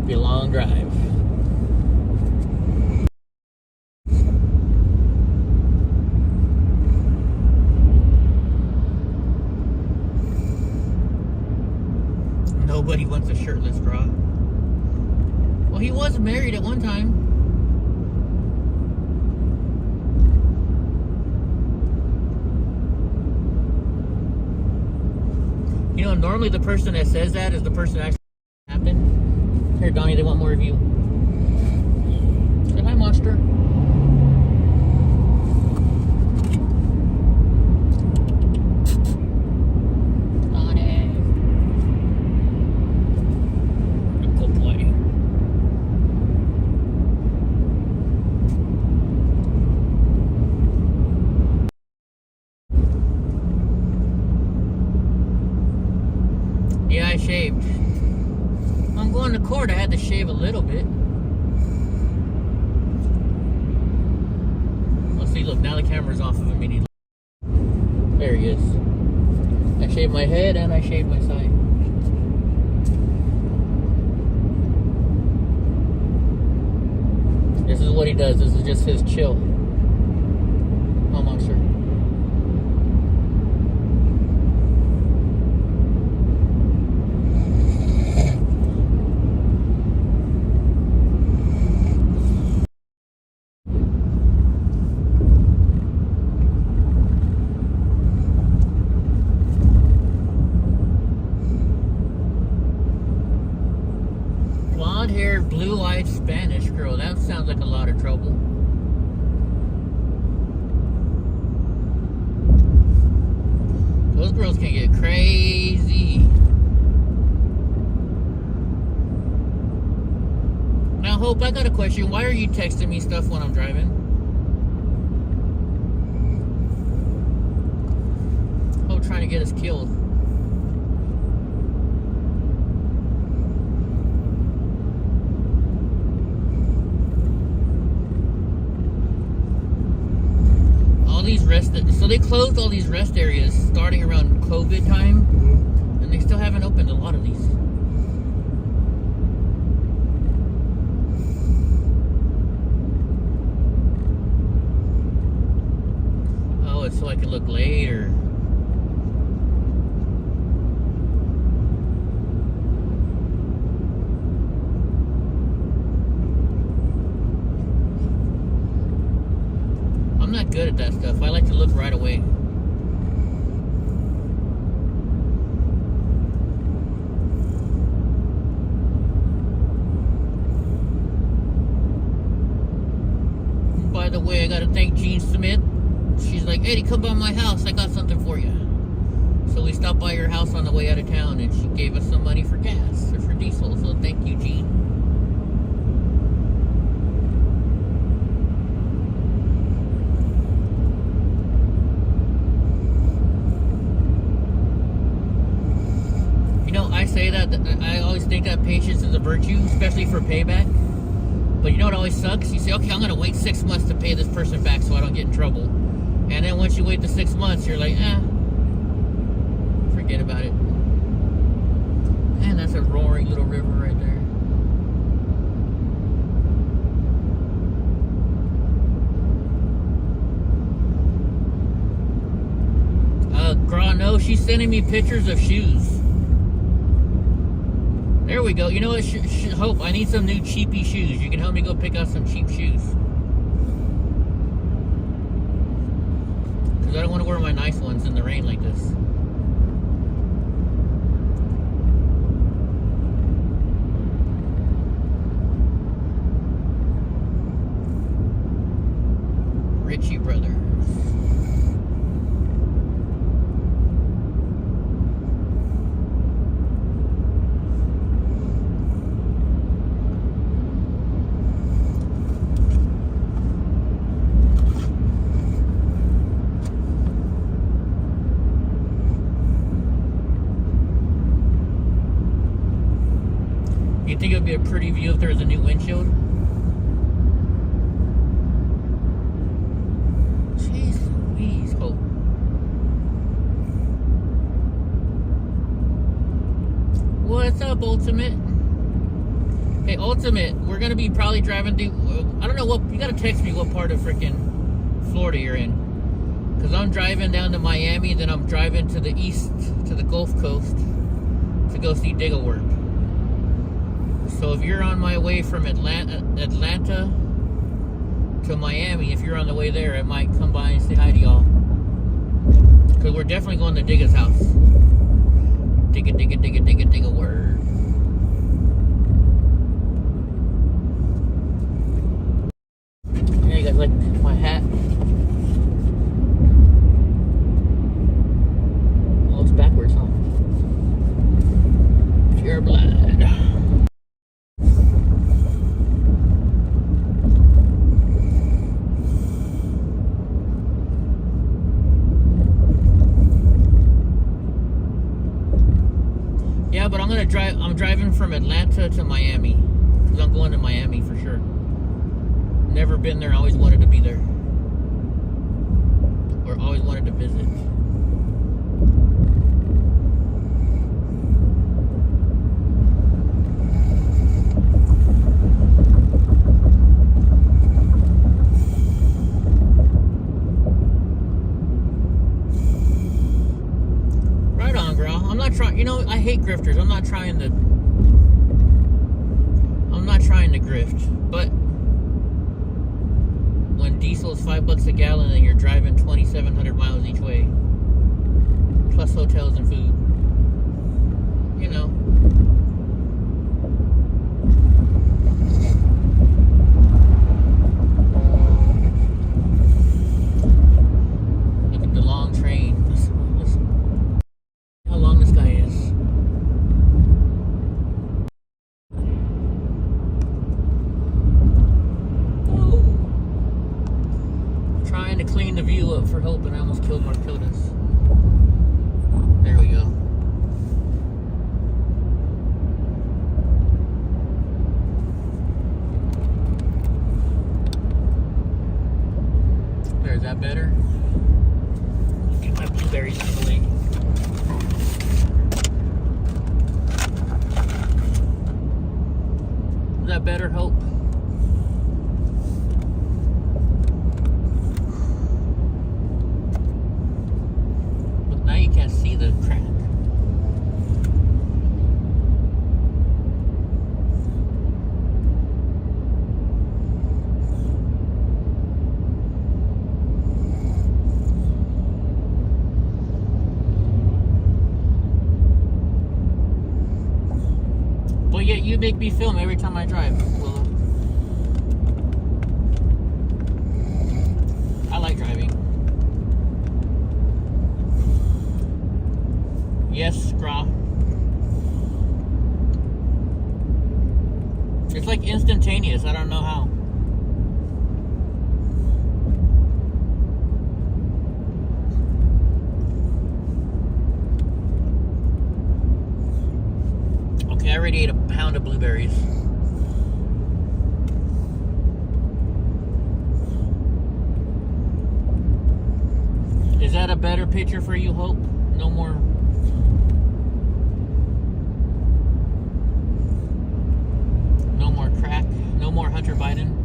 Be a long drive. Nobody wants a shirtless Gra. Well, he was married at one time. You know, normally the person that says that is the person that actually happened. Here, Donnie, they want more of you. Say hi, monster. Donnie. Good boy. Yeah, I shaved. I'm going to court. I had to shave a little bit. Well, see, look, now the camera's off of him immediately. There he is. I shaved my head and I shaved my side. This is what he does. This is just his chill. Oh, monster. Blonde-haired, blue-eyed Spanish girl. That sounds like a lot of trouble. Those girls can get crazy. Now, Hope, I got a question. Why are you texting me stuff when I'm driving? Hope trying to get us killed. So they closed all these rest areas starting around COVID time, and they still haven't opened a lot of these. Oh, it's so I can look later. I'm not good at that stuff. I like to look right away. By the way, I gotta thank Jean Smith. She's like, Eddie, come by my house. I got something for you. So we stopped by her house on the way out of town, and she gave us some money for gas or for diesel. So thank you, Jean. You know, I say that I always think that patience is a virtue, especially for payback. But you know what always sucks? You say, okay, I'm gonna wait 6 months to pay this person back so I don't get in trouble. And then once you wait the 6 months, you're like, forget about it. Man, that's a roaring little river right there. Girl, no, she's sending me pictures of shoes. There we go. You know what, Hope, I need some new cheapy shoes. You can help me go pick out some cheap shoes. Because I don't want to wear my nice ones in the rain like this. Richie Brothers. You think it would be a pretty view if there was a new windshield? Jeez Louise, Hope. What's up, Ultimate? Hey, Ultimate, we're gonna be probably driving through. I don't know what. You gotta text me what part of freaking Florida you're in. Because I'm driving down to Miami, then I'm driving to the east, to the Gulf Coast, to go see Diggle work. So if you're on my way from Atlanta to Miami, if you're on the way there, I might come by and say hi to y'all. Because we're definitely going to Digga's house. Digga word. Yeah, you guys like my hat? Oh, it's backwards, huh? Pure blood. Yeah, but I'm driving from Atlanta to Miami. Because I'm going to Miami for sure. Never been there, always wanted to be there. Or always wanted to visit. Right on, girl. I'm not trying, you know, I hate grifters. I'm not trying to grift, but when diesel is $5 a gallon and you're driving 2,700 miles each way, plus hotels and food, you know. Look at the long train. Listen. How long this guy is. Trying to clean the view up for Hope, and I almost killed Marcotas. There we go. There, is that better? Get my blueberries out of the way. Is that better, Hope? Now you can't see the crack. you make me film every time I drive, Willow. I like driving. Yes, Gra. It's like instantaneous. I don't know how. Okay, I already ate a pound of blueberries. Is that a better picture for you, Hope? No more. No more crack. No more Hunter Biden.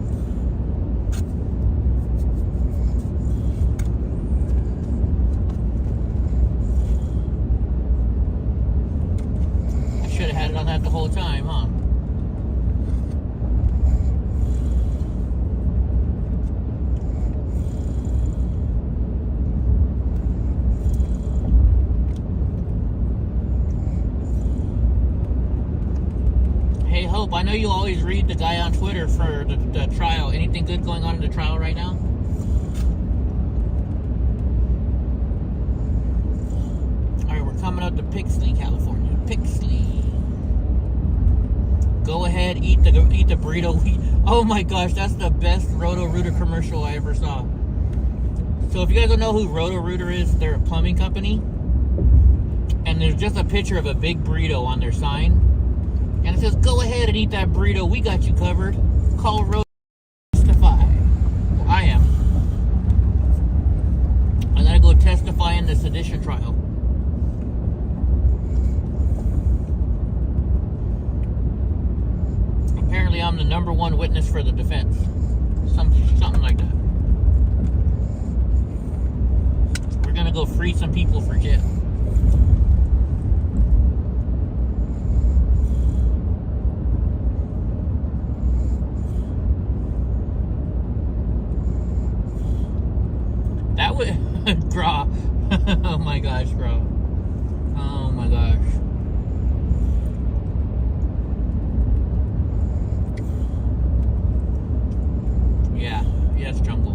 I should have had it on that the whole time, huh? Hey, Hope, I know you always read the guy on Twitter for the trial. Anything good going on in the trial right now? Alright, we're coming up to Pixley, California. Pixley. Go ahead, eat the burrito. Oh my gosh, that's the best Roto-Rooter commercial I ever saw. So if you guys don't know who Roto-Rooter is, they're a plumbing company. And there's just a picture of a big burrito on their sign. And it says, go ahead and eat that burrito. We got you covered. Call Road testify. Well, I am. I gotta go testify in the sedition trial. Apparently, I'm the #1 witness for the defense. Something like that. We're gonna go free some people for jail. That would, Gra. Oh my gosh, bro. Oh my gosh. Yeah, yes, jungle.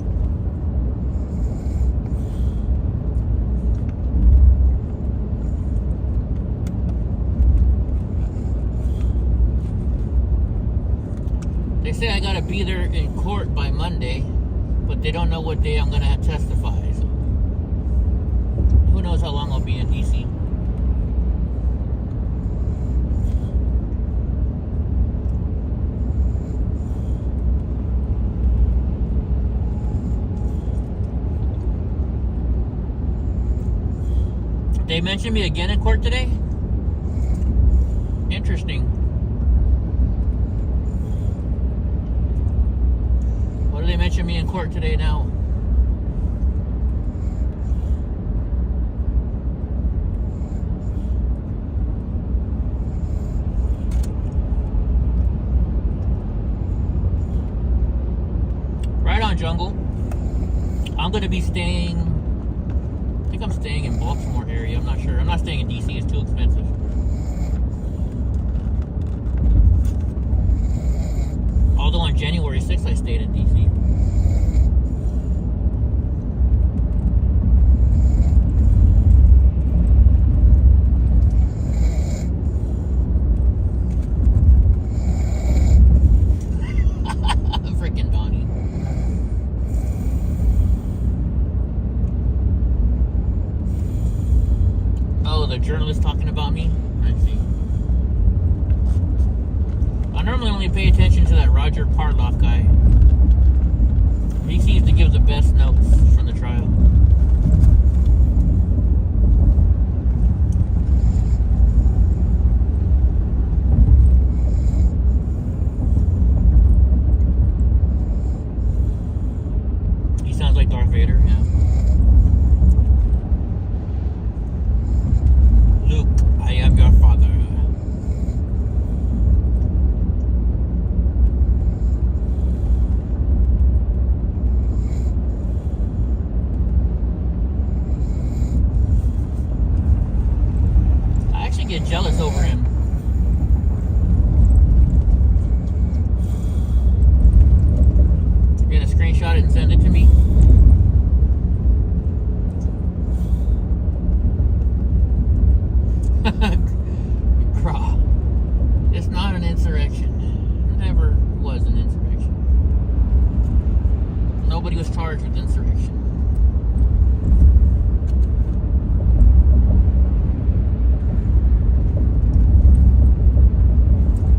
They say I gotta be there in court by Monday, but they don't know what day I'm gonna testify. So who knows how long I'll be in DC? They mentioned me again in court today? Interesting. What do they mention me in court today now? Right on, jungle. I'm going to be staying, I think I'm staying in Baltimore area. I'm not sure. I'm not staying in DC. It's too expensive. Although on January 6th, I stayed in DC. Freaking Donnie. Oh, the journalist talking about me? I see. I normally only pay attention to that Roger Parloff guy. He seems to give the best notes from the trial. He sounds like Darth Vader, yeah. Luke, I am your father. I actually get jealous over him. insurrection.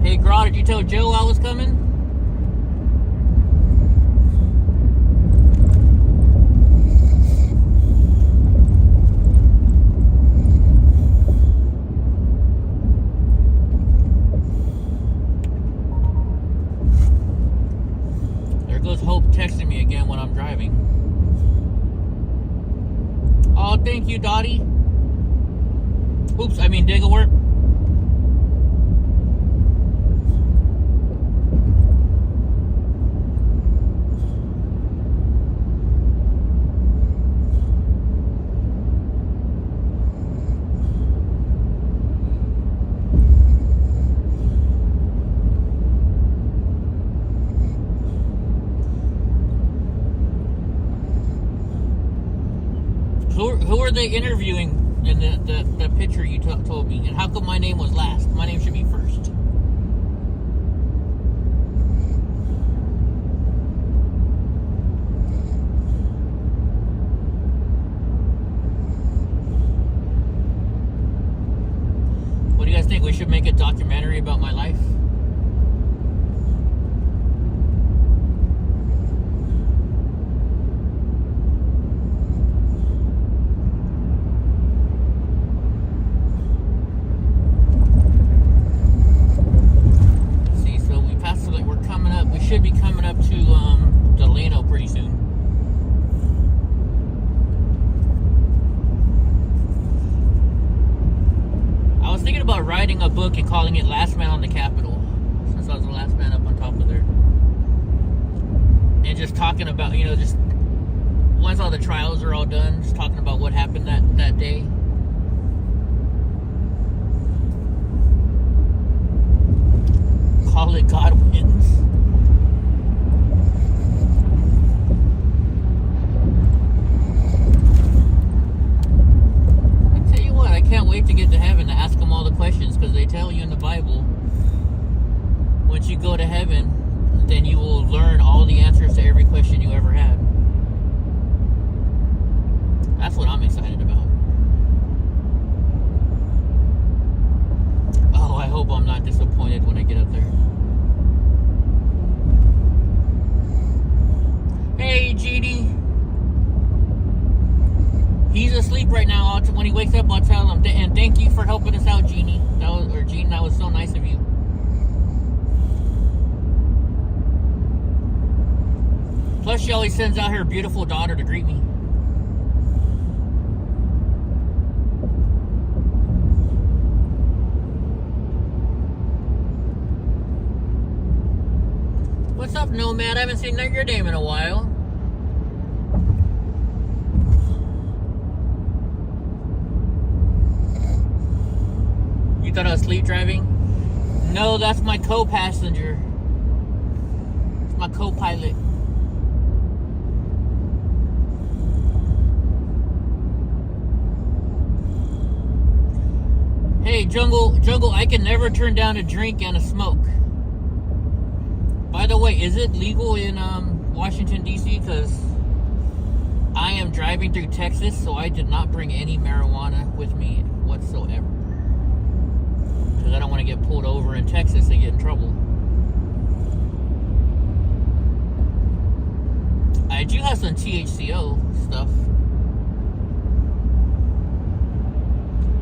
Hey, Gra, did you tell Joe I was coming? There goes Hope texting me again when I'm driving. Oh, thank you, Dottie. Oops, I mean Digglewort. Who are they interviewing in the picture you told me? And how come my name was last? My name should be first. What do you guys think? We should make a documentary about my life? Should be coming up to Delano pretty soon. I was thinking about writing a book and calling it Last Man on the Capitol, since I was the last man up on top of there. And just talking about, you know, just once all the trials are all done, just talking about what happened that day. Call it God Wins. Can't wait to get to heaven to ask them all the questions, because they tell you in the Bible, once you go to heaven, then you will learn all the answers to every question you ever had. That's what I'm excited about. Oh, I hope I'm not disappointed when I get up there. Hey, GD. He's asleep right now. When he wakes up, I'll tell him. And thank you for helping us out, Jeannie. Jean, that was so nice of you. Plus, she always sends out her beautiful daughter to greet me. What's up, Nomad? I haven't seen your name in a while. You thought I was sleep driving? No, that's my co-passenger. It's my co-pilot. Hey, Jungle, I can never turn down a drink and a smoke. By the way, is it legal in Washington, D.C.? Because I am driving through Texas, so I did not bring any marijuana with me whatsoever. Because I don't want to get pulled over in Texas and get in trouble. I do have some THCO stuff,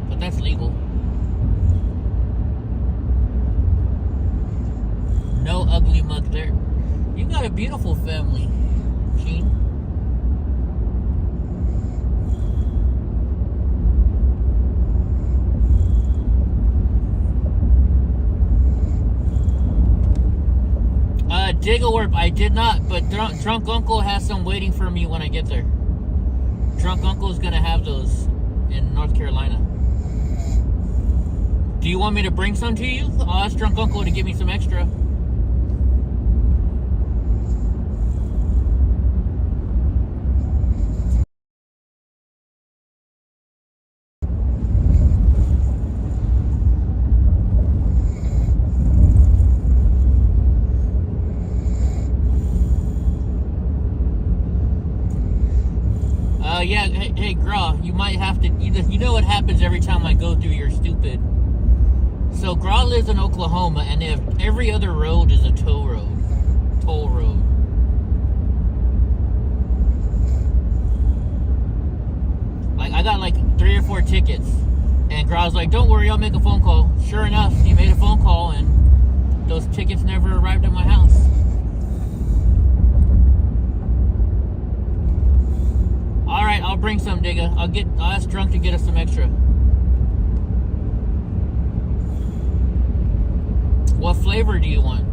but that's legal. No ugly mug there. You got a beautiful family, Gene. Digglewarp, I did not, but Drunk Uncle has some waiting for me when I get there. Drunk Uncle's gonna have those in North Carolina. Do you want me to bring some to you? I'll ask Drunk Uncle to give me some extra. Yeah, hey, Gra, you might have to, you know what happens every time I go through your stupid. So Gra lives in Oklahoma, and every other road is a toll road. Like, I got like 3 or 4 tickets, and Gra's like, don't worry, I'll make a phone call. Sure enough, he made a phone call, and those tickets never arrived at my house. Alright, I'll bring some, Digga. I'll ask Drunk to get us some extra. What flavor do you want?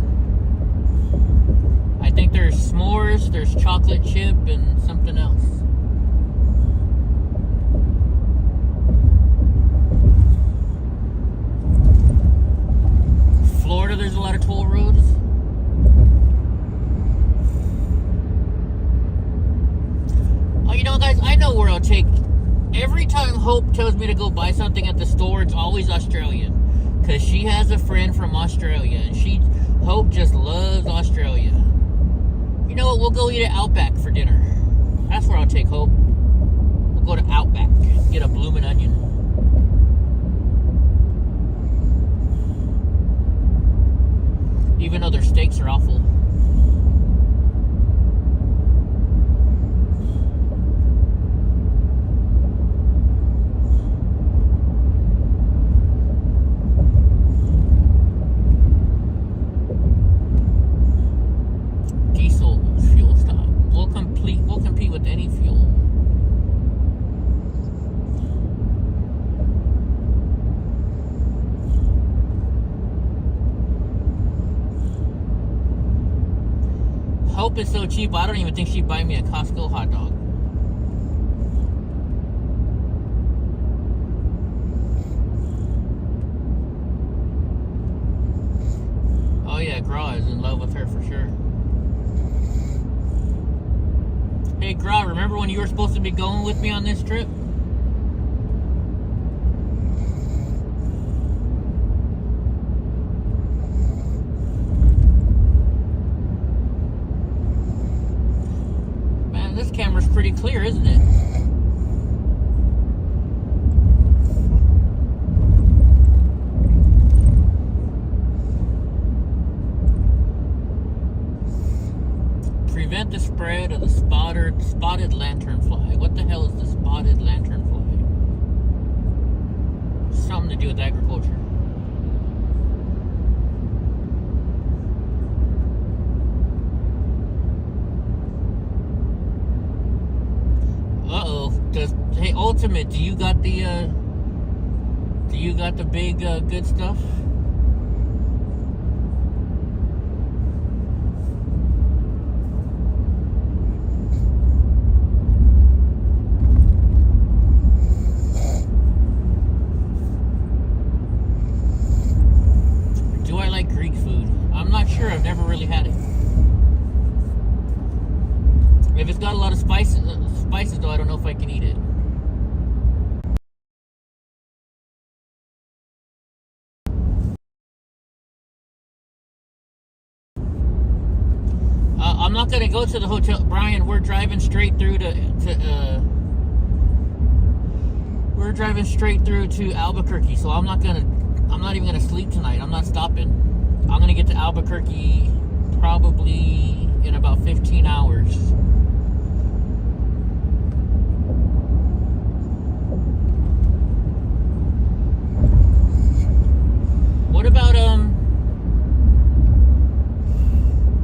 I think there's s'mores, there's chocolate chip, and something else. Florida, there's a lot of toll roads. Oh, you know, guys, I know where I'll take. Every time Hope tells me to go buy something at the store, it's always Australian. Because she has a friend from Australia, and Hope just loves Australia. You know what? We'll go eat at Outback for dinner. That's where I'll take Hope. We'll go to Outback, get a bloomin' onion. Even though their steaks are awful. Diesel fuel stop. We'll compete with any fuel. Hope is so cheap, I don't even think she'd buy me a Costco hot dog. Oh yeah, Gra is in love with her for sure. Hey Gra, remember when you were supposed to be going with me on this trip? This camera's pretty clear, isn't it? Prevent the spread of the spotted lanternfly. What the hell is the spotted lanternfly? Something to do with agriculture. Hey, Ultimate, do you got the big good stuff? Do I like Greek food? I'm not sure. I've never really had it. If it's got a lot of spices though, I don't know if I can eat it. I'm not gonna go to the hotel, Brian. We're driving straight through to Albuquerque, so I'm not even gonna sleep tonight. I'm not stopping. I'm gonna get to Albuquerque probably in about 15 hours. What about,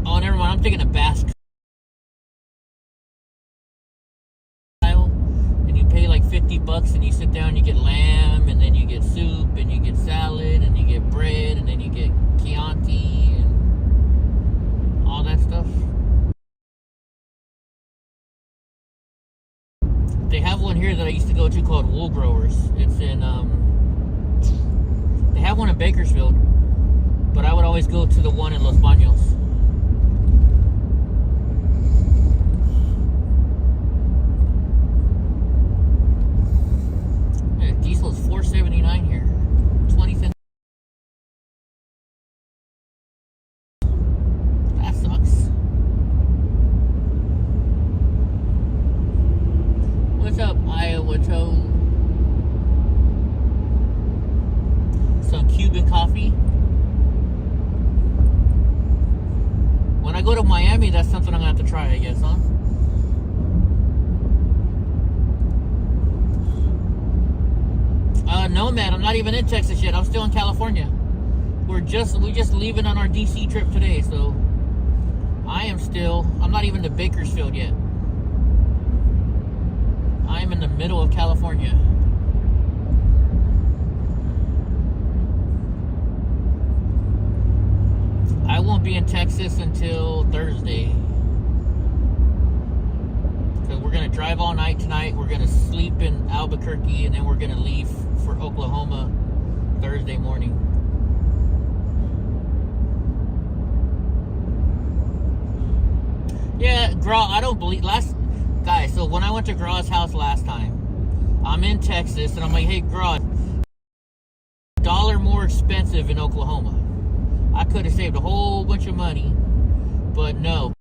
oh, never mind, I'm thinking of Basque style, and you pay like $50 and you sit down, you get lamb, and then you get soup, and you get salad, and you get bread, and then you get Chianti, and all that stuff. They have one here that I used to go to called Wool Growers. It's in, they have one in Bakersfield, but I would always go to the one in Los Baños. Yeah, diesel is $4.79 here. 20 cents. That sucks. Well, What's up, Iowa Toe? Some Cuban coffee. When I go to Miami, that's something I'm gonna have to try, I guess, huh? No, man, I'm not even in Texas yet. I'm still in California. We just leaving on our DC trip today, so I'm not even to Bakersfield yet. I'm in the middle of California. I won't be in Texas until Thursday. Because we're going to drive all night tonight. We're going to sleep in Albuquerque, and then we're going to leave for Oklahoma Thursday morning. Yeah, Graw, I don't believe... Guys, so when I went to Graw's house last time, I'm in Texas, and I'm like, hey, Graw, $1 more expensive in Oklahoma. I could have saved a whole bunch of money, but no.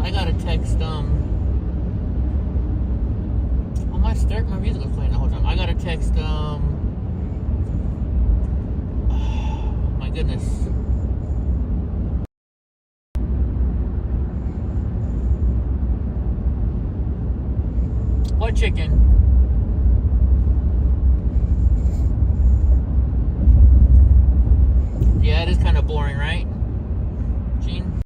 I got a text, oh, my music was playing the whole time. I got a text, oh, my goodness. What chicken? Yeah, it is kind of boring, right? Gene?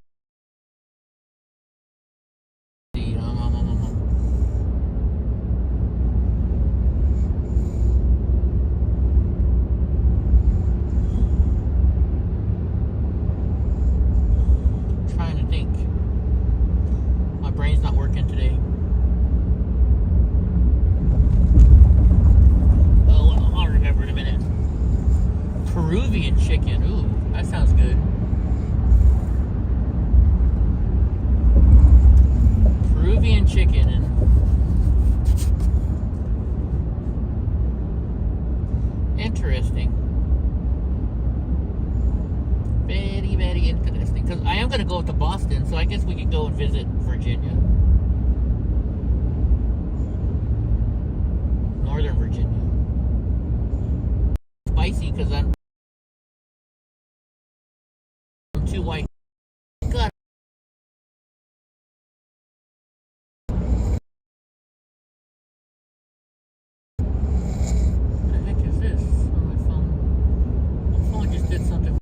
Trying to think. My brain's not working today. Peruvian chicken. Ooh, that sounds good. Peruvian chicken and interesting. Very, very interesting. Because I am going to go to Boston, so I guess we could go and visit Virginia. Northern Virginia. Spicy because I'm too white. God. What the heck is this on my phone? My phone just did something.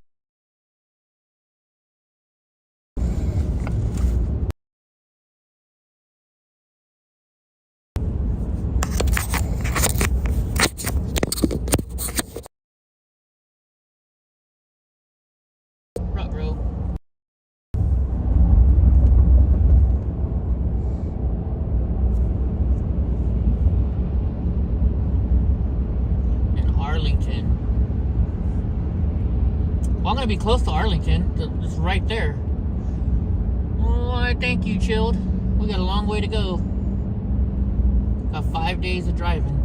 Bro. In Arlington. Well, I'm gonna be close to Arlington. It's right there. Oh, thank you, Chilled. We got a long way to go. Got 5 days of driving.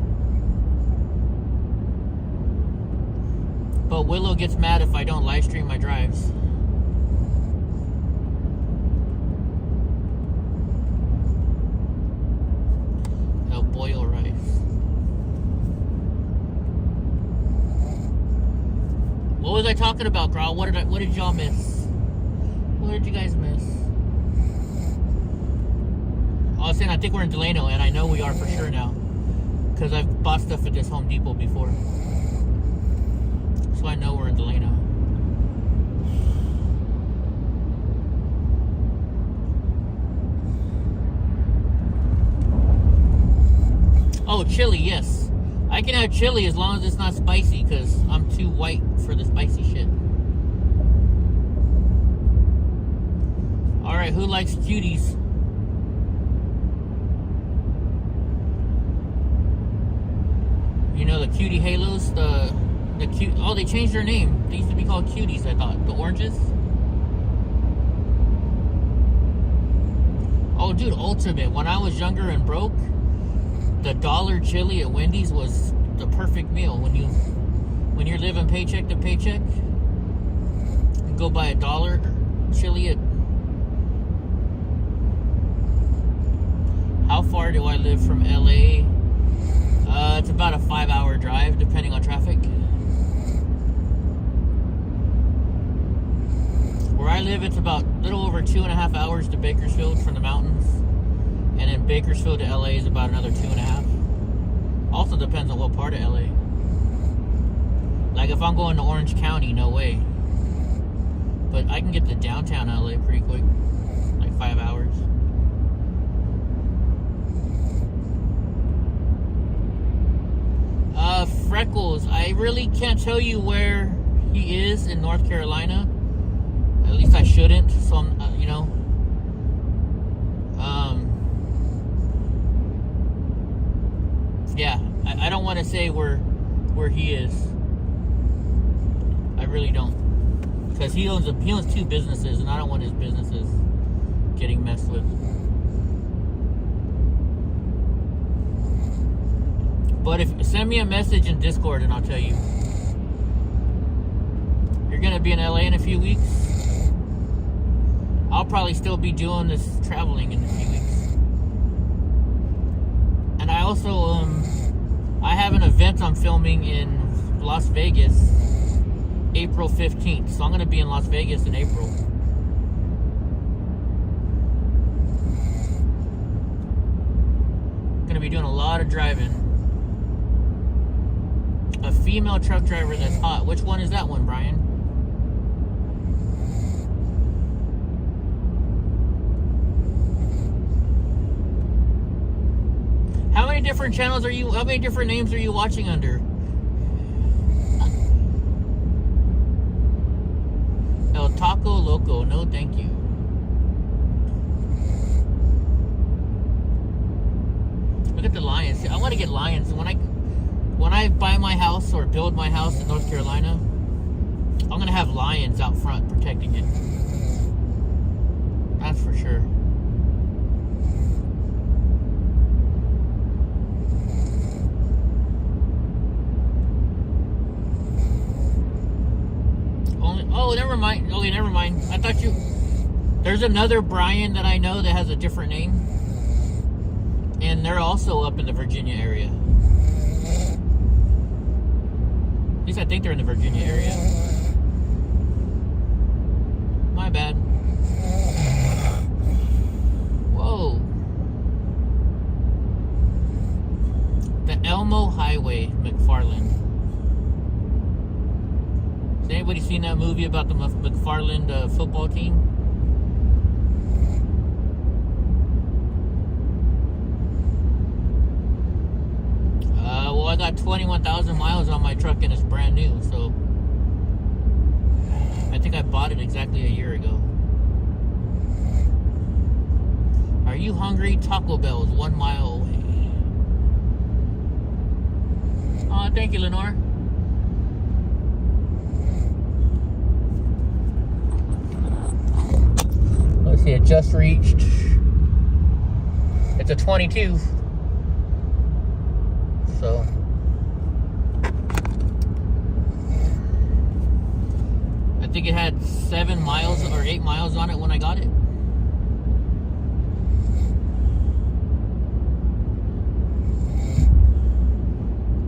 But Willow gets mad if I don't live stream my drives. El Boil rice. What was I talking about, Graw? What did y'all miss? What did you guys miss? I was saying I think we're in Delano, and I know we are for sure now. Because I've bought stuff at this Home Depot before. So I know we're in Delano. Oh, chili, yes. I can have chili as long as it's not spicy because I'm too white for the spicy shit. Alright, who likes cuties? You know the cutie halos? The cute. Oh, they changed their name. They used to be called cuties, I thought. The oranges? Oh, dude, ultimate. When I was younger and broke, the dollar chili at Wendy's was the perfect meal. When you're living paycheck to paycheck, go go buy $1 chili at... How far do I live from LA? It's about a 5-hour drive, depending on traffic. Where I live, it's about a little over 2.5 hours to Bakersfield from the mountains. And then Bakersfield to LA is about another 2.5. Also depends on what part of LA. Like if I'm going to Orange County, no way. But I can get to downtown LA pretty quick. Like 5 hours. Freckles, I really can't tell you where he is in North Carolina. At least I shouldn't. So I'm, you know. Yeah, I don't want to say where he is. I really don't, because he owns 2 businesses, and I don't want his businesses getting messed with. But send me a message in Discord, and I'll tell you. You're gonna be in LA in a few weeks. I'll probably still be doing this traveling in a few weeks. And I also I have an event I'm filming in Las Vegas April 15th. So I'm going to be in Las Vegas in April. Going to be doing a lot of driving. A female truck driver that's hot. Which one is that one, Brian? How many different channels are you, how many different names are you watching under? El Taco Loco, no thank you. Look at the lions. I want to get lions. When I buy my house or build my house in North Carolina, I'm going to have lions out front protecting it. That's for sure. Oh, never mind. Okay, never mind. I thought you... There's another Brian that I know that has a different name. And they're also up in the Virginia area. At least I think they're in the Virginia area. My bad. Whoa. The Elmo Highway, McFarland. Has anybody seen that movie about the McFarland football team? Well, I got 21,000 miles on my truck and it's brand new, so I think I bought it exactly a year ago. Are you hungry? Taco Bell is 1 mile away. Oh, thank you, Lenore. Let's see, it just reached. It's a 22. So I think it had 7 miles or 8 miles on it when I got it.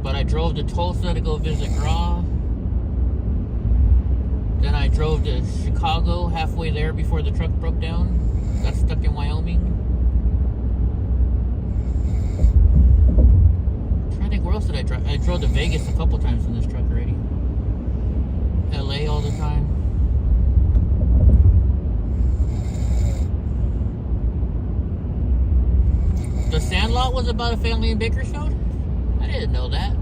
But I drove to Tulsa to go visit Gra. Then I drove to Chicago, halfway there before the truck broke down. Got stuck in Wyoming. I think where else did I drive? I drove to Vegas a couple times in this truck already. LA all the time. The Sandlot was about a family in Bakersfield? I didn't know that.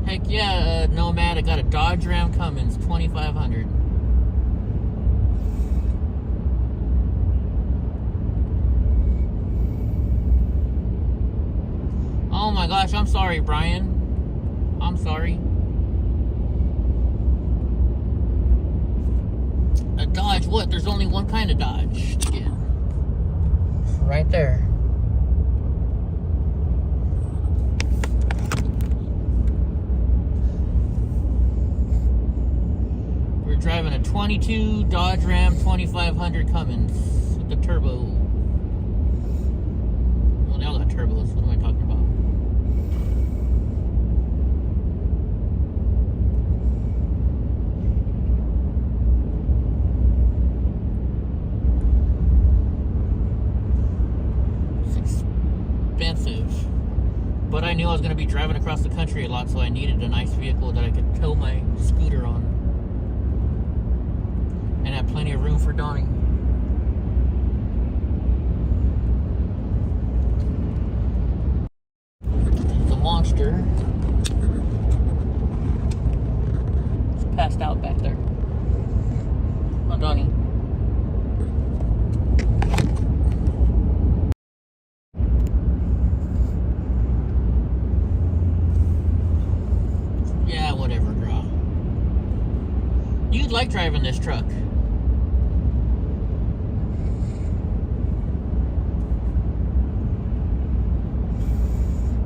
Heck yeah, Nomad. I got a Dodge Ram Cummins 2500. Oh my gosh, I'm sorry, Brian. I'm sorry. A Dodge, what? There's only one kind of Dodge. Yeah. Right there. driving a 22 Dodge Ram 2500 Cummins with the turbo. Well, they all got turbos. What am I talking about? It's expensive. But I knew I was going to be driving across the country a lot, so I needed a nice vehicle that I could tow my scooter on. And have plenty of room for Donnie. The monster. It's passed out back there. Come on, Donnie. Yeah, whatever, girl. You'd like driving this truck.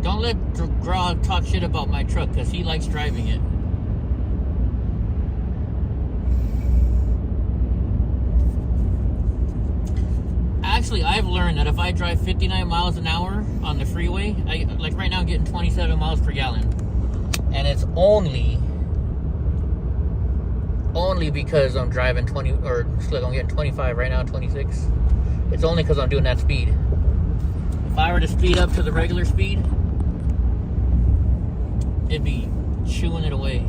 Don't let Gra talk shit about my truck, because he likes driving it. Actually, I've learned that if I drive 59 miles an hour on the freeway, like right now I'm getting 27 miles per gallon. And it's only because I'm driving 20, or like I'm getting 25 right now, 26. It's only because I'm doing that speed. If I were to speed up to the regular speed, it'd be chewing it away.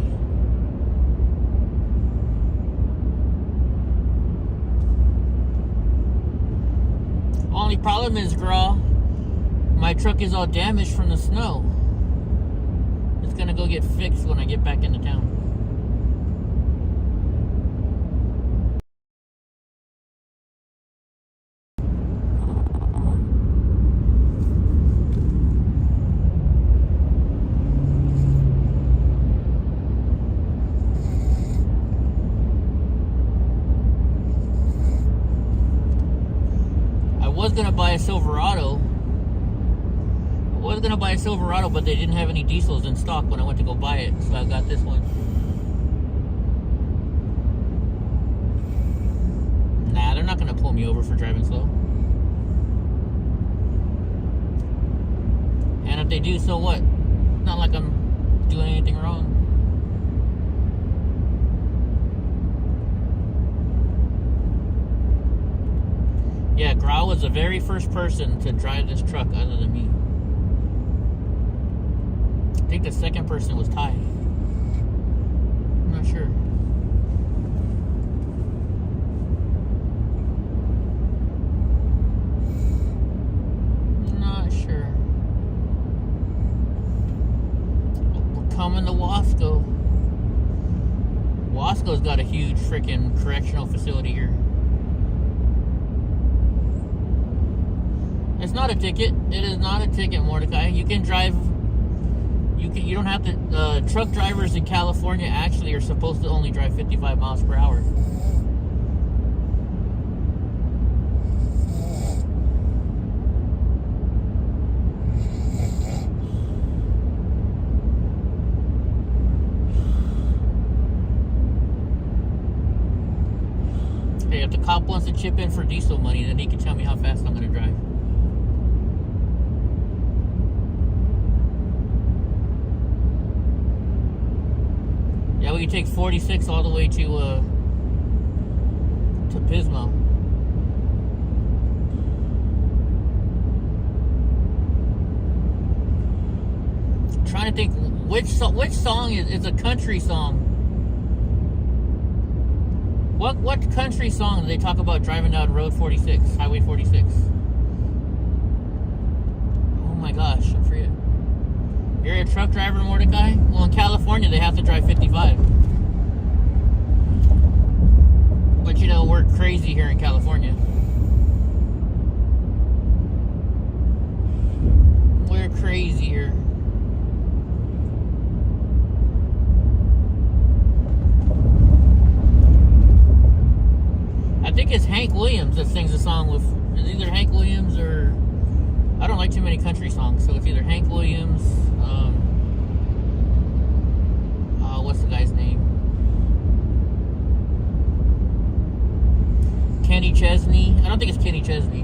Only problem is, Gra, my truck is all damaged from the snow. It's gonna go get fixed when I get back into town. I was gonna buy a Silverado. But they didn't have any diesels in stock when I went to go buy it, so I got this one. Nah, they're not gonna pull me over for driving slow. And if they do, so what? Not like I'm doing anything wrong. Yeah, Gra was the very first person to drive this truck other than me. I think the second person was Ty. I'm not sure. Not sure. We're coming to Wasco. Wasco's got a huge freaking correctional facility here. It's not a ticket. It is not a ticket, Mordecai. You can drive. You don't have to. Truck drivers in California actually are supposed to only drive 55 miles per hour. Hey, if the cop wants to chip in for diesel money, then he can tell me how fast I'm going to drive. Yeah, we can take 46 all the way to Pismo. I'm trying to think which song is a country song. What country song do they talk about driving down Road 46, Highway 46? Oh my gosh, I forget. You're a truck driver, Mordecai? Well, in California, they have to drive 55. But you know, we're crazy here in California. We're crazy here. I think it's Hank Williams that sings the song with. It's either Hank Williams or. I don't like too many country songs, so it's either Hank Williams. What's the guy's name? Kenny Chesney. I don't think it's Kenny Chesney.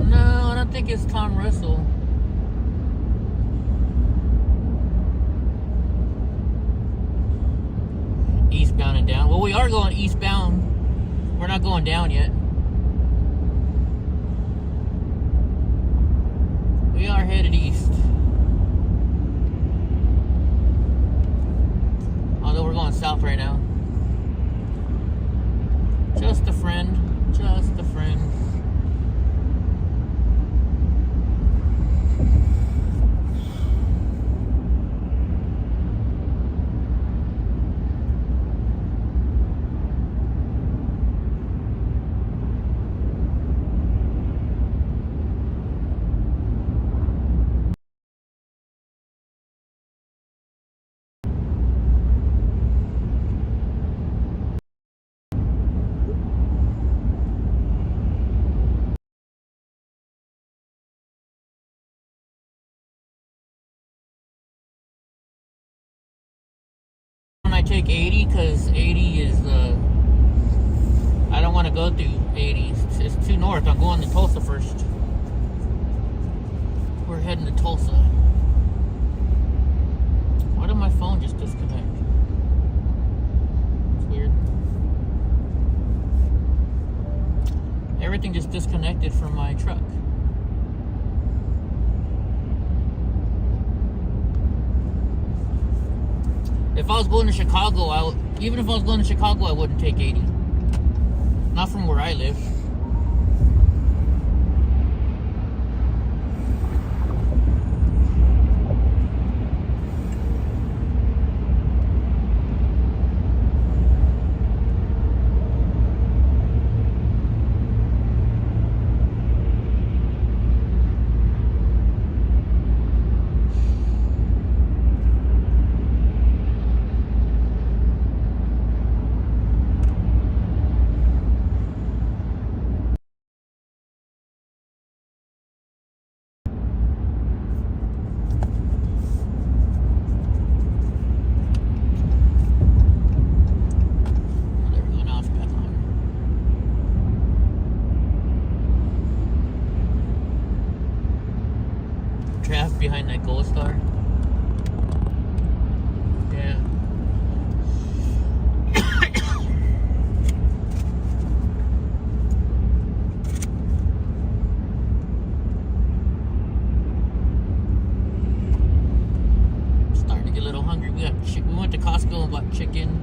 No, I don't think it's Tom Russell. Eastbound and down. Well, we are going eastbound. We're not going down yet. We are headed east. Although we're going south right now. Just a friend. Just a friend. I take 80 because 80 is I don't want to go through 80. It's too north. I'm going to Tulsa first. We're heading to Tulsa. Why did my phone just disconnect? It's weird. Everything just disconnected from my truck. If I was going to Chicago, even if I was going to Chicago, I wouldn't take 80. Not from where I live. Behind that gold star. Yeah. Starting to get a little hungry. We went to Costco and bought chicken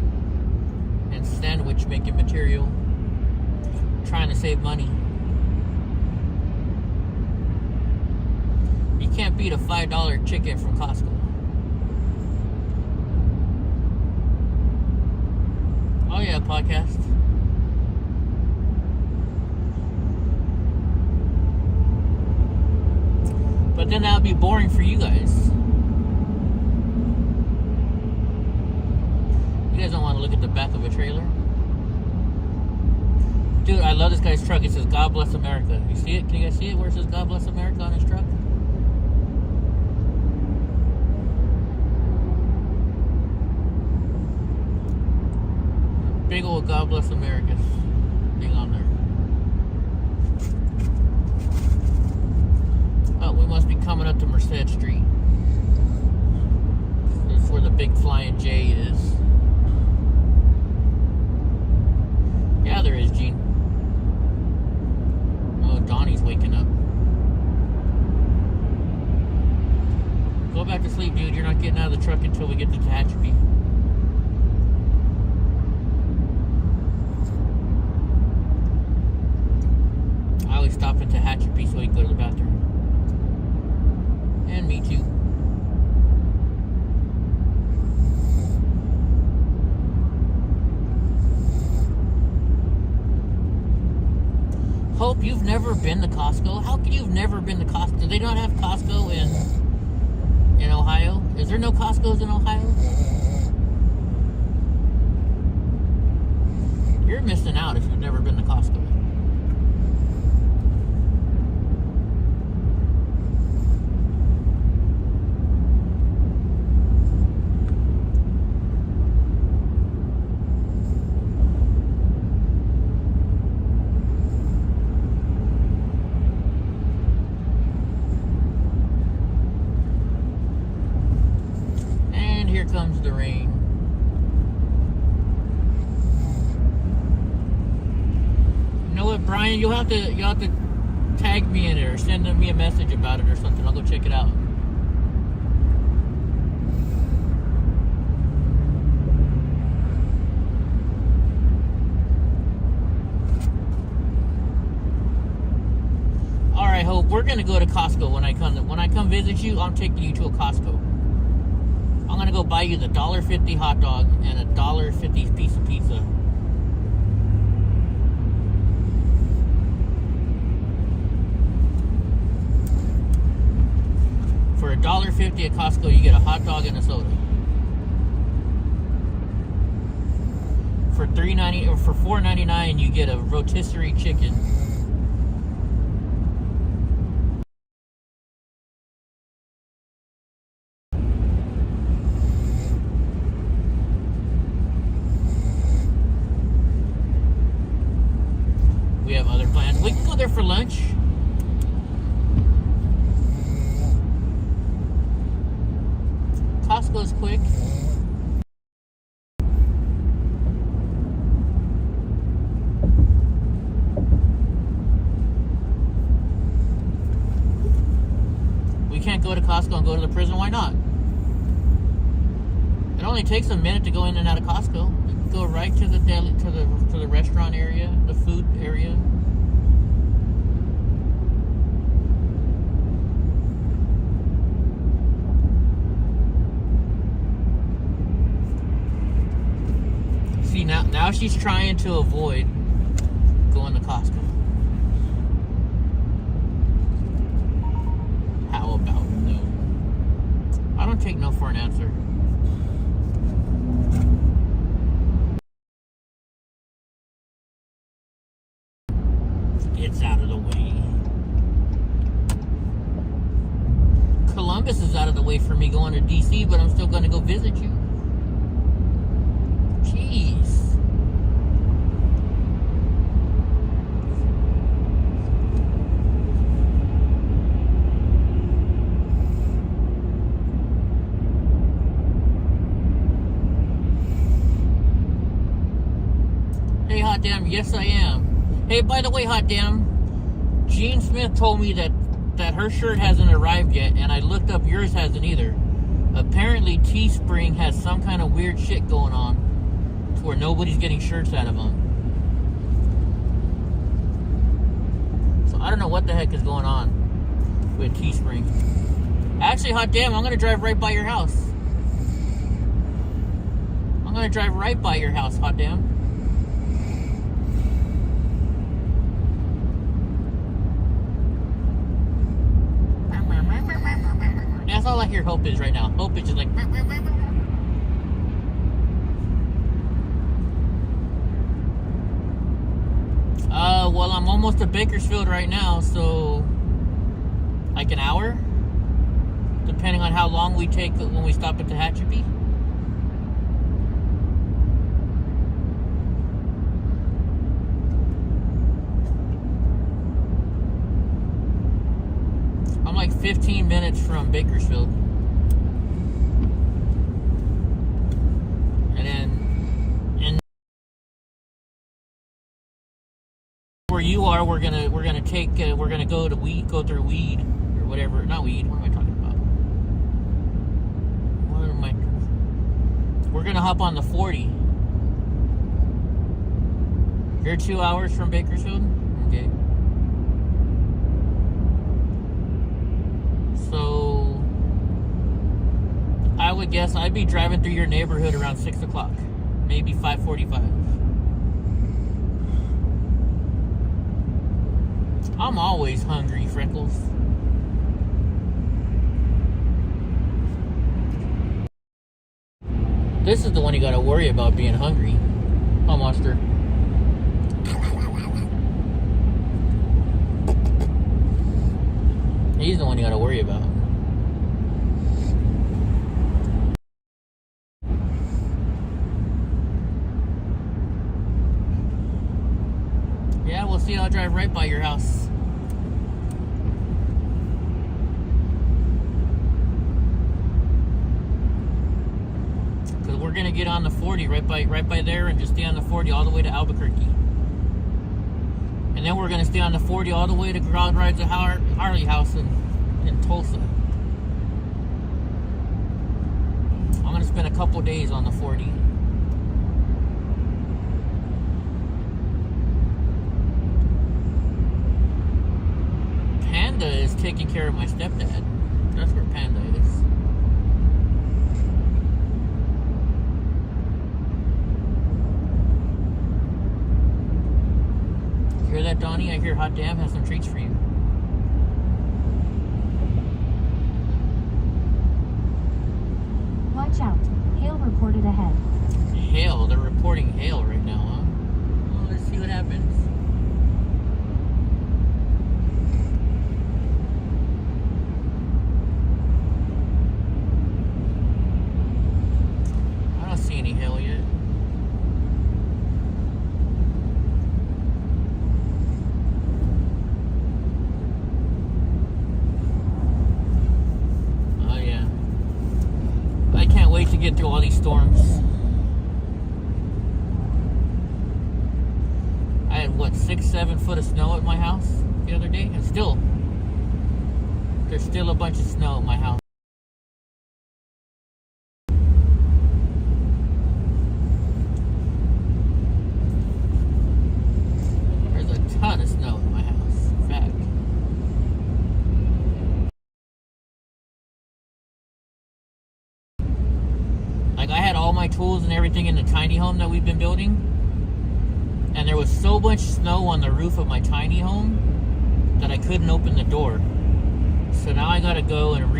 and sandwich making material. Trying to save money. You can't beat a $5 chicken from Costco. Oh yeah, podcast. But then that would be boring for you guys. You guys don't want to look at the back of a trailer. Dude, I love this guy's truck. It says God Bless America. You see it? Can you guys see it where it says God Bless America on his truck? Big old God Bless America thing on there. Oh, we must be coming up to Merced Street. This is where the big flying J is. Yeah, there is, Gene. Oh, Donnie's waking up. Go back to sleep, dude. You're not getting out of the truck until we get to Tehachapi. I always stop in Tehachapi so he can go to the bathroom. And me too. Hope you've never been to Costco? How can you have never been to Costco? Do they not have Costco in Ohio? Is there no Costco's in Ohio? You're missing out if you've never been to Costco. Brian, you'll have to tag me in it or send me a message about it or something. I'll go check it out. All right, Hope. We're gonna go to Costco when I come visit you. I'm taking you to a Costco. I'm gonna go buy you the $1.50 hot dog and a $1.50 piece of pizza. For $1.50 at Costco, you get a hot dog and a soda. For $3.90 or for $4.99, you get a rotisserie chicken. We have other plans. We can go there for lunch. Costco's quick. We can't go to Costco and go to the prison. Why not? It only takes a minute to go in and out of Costco. We can go right to the deli, to the restaurant area, the food area. See, now she's trying to avoid going to Costco. How about no? I don't take no for an answer. It's out of the way. Columbus is out of the way for me going to DC, but I'm still going to go visit you. Jeez. Hey, Hot Damn, yes I am. Hey, by the way, Hot Damn, Jean Smith told me that her shirt hasn't arrived yet, and I looked up yours hasn't either. Apparently, Teespring has some kind of weird shit going on to where nobody's getting shirts out of them. So I don't know what the heck is going on with Teespring. Actually, Hot Damn, I'm going to drive right by your house. I'm going to drive right by your house, Hot Damn. That's all I hear Hope is right now. Hope is just like... Well, I'm almost to Bakersfield right now, so... like an hour? Depending on how long we take when we stop at Tehachapi. I'm like 15 minutes from Bakersfield. And then where you are, we're gonna go through Weed or whatever. Not Weed. What am I talking about? We're gonna hop on the 40. You're 2 hours from Bakersfield? Okay. So, I would guess I'd be driving through your neighborhood around 6 o'clock. Maybe 5:45. I'm always hungry, Freckles. This is the one you gotta worry about being hungry. Oh, monster. He's the one you gotta worry about. Yeah, we'll see. I'll drive right by your house. Cause we're gonna get on the 40 right by there and just stay on the 40 all the way to Albuquerque. And then we're gonna stay on the 40 all the way to Garage Rides the Harley House in Tulsa. I'm gonna spend a couple days on the 40. Panda is taking care of my stepdad. That's where Panda is. You hear that, Donnie? I hear Hot Damn has some treats for you. Watch out. Hail reported ahead. Hail? They're reporting hail right now, huh? Well, let's see what happens. I don't see any hail yet. Oh yeah. I can't wait to get through all these storms. I had what, 6-7 foot of snow at my house the other day, and still there's still a bunch of snow at my house. There's a ton of snow at my house, in fact. Like, I had all my tools and everything in the tiny home that we've been building, and there was so much snow on the roof of my tiny home that I couldn't open the door. So now I gotta go and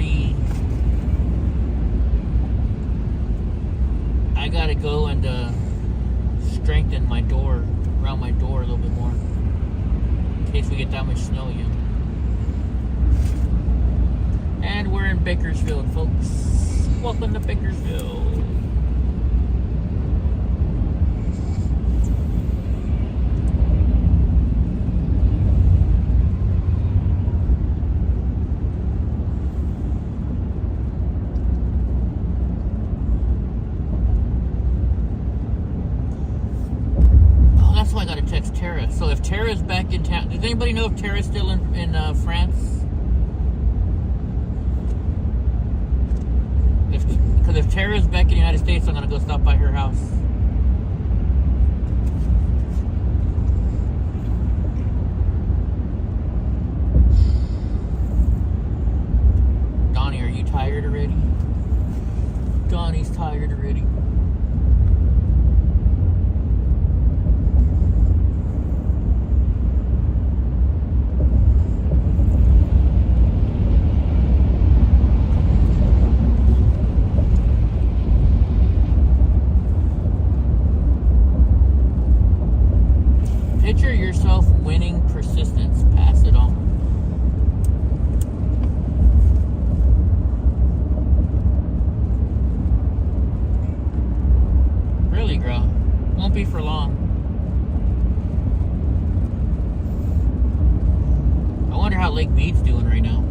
strengthen my door, around my door a little bit more, in case we get that much snow again. And we're in Bakersfield, folks. Welcome to Bakersfield. I gotta text Tara. So if Tara's back in town, does anybody know if Tara's still in France? Because if Tara's back in the United States, I'm gonna go stop by her house. Donnie, are you tired already? Donnie's tired already. Picture yourself winning persistence. Pass it on. Really, girl? Won't be for long. I wonder how Lake Mead's doing right now.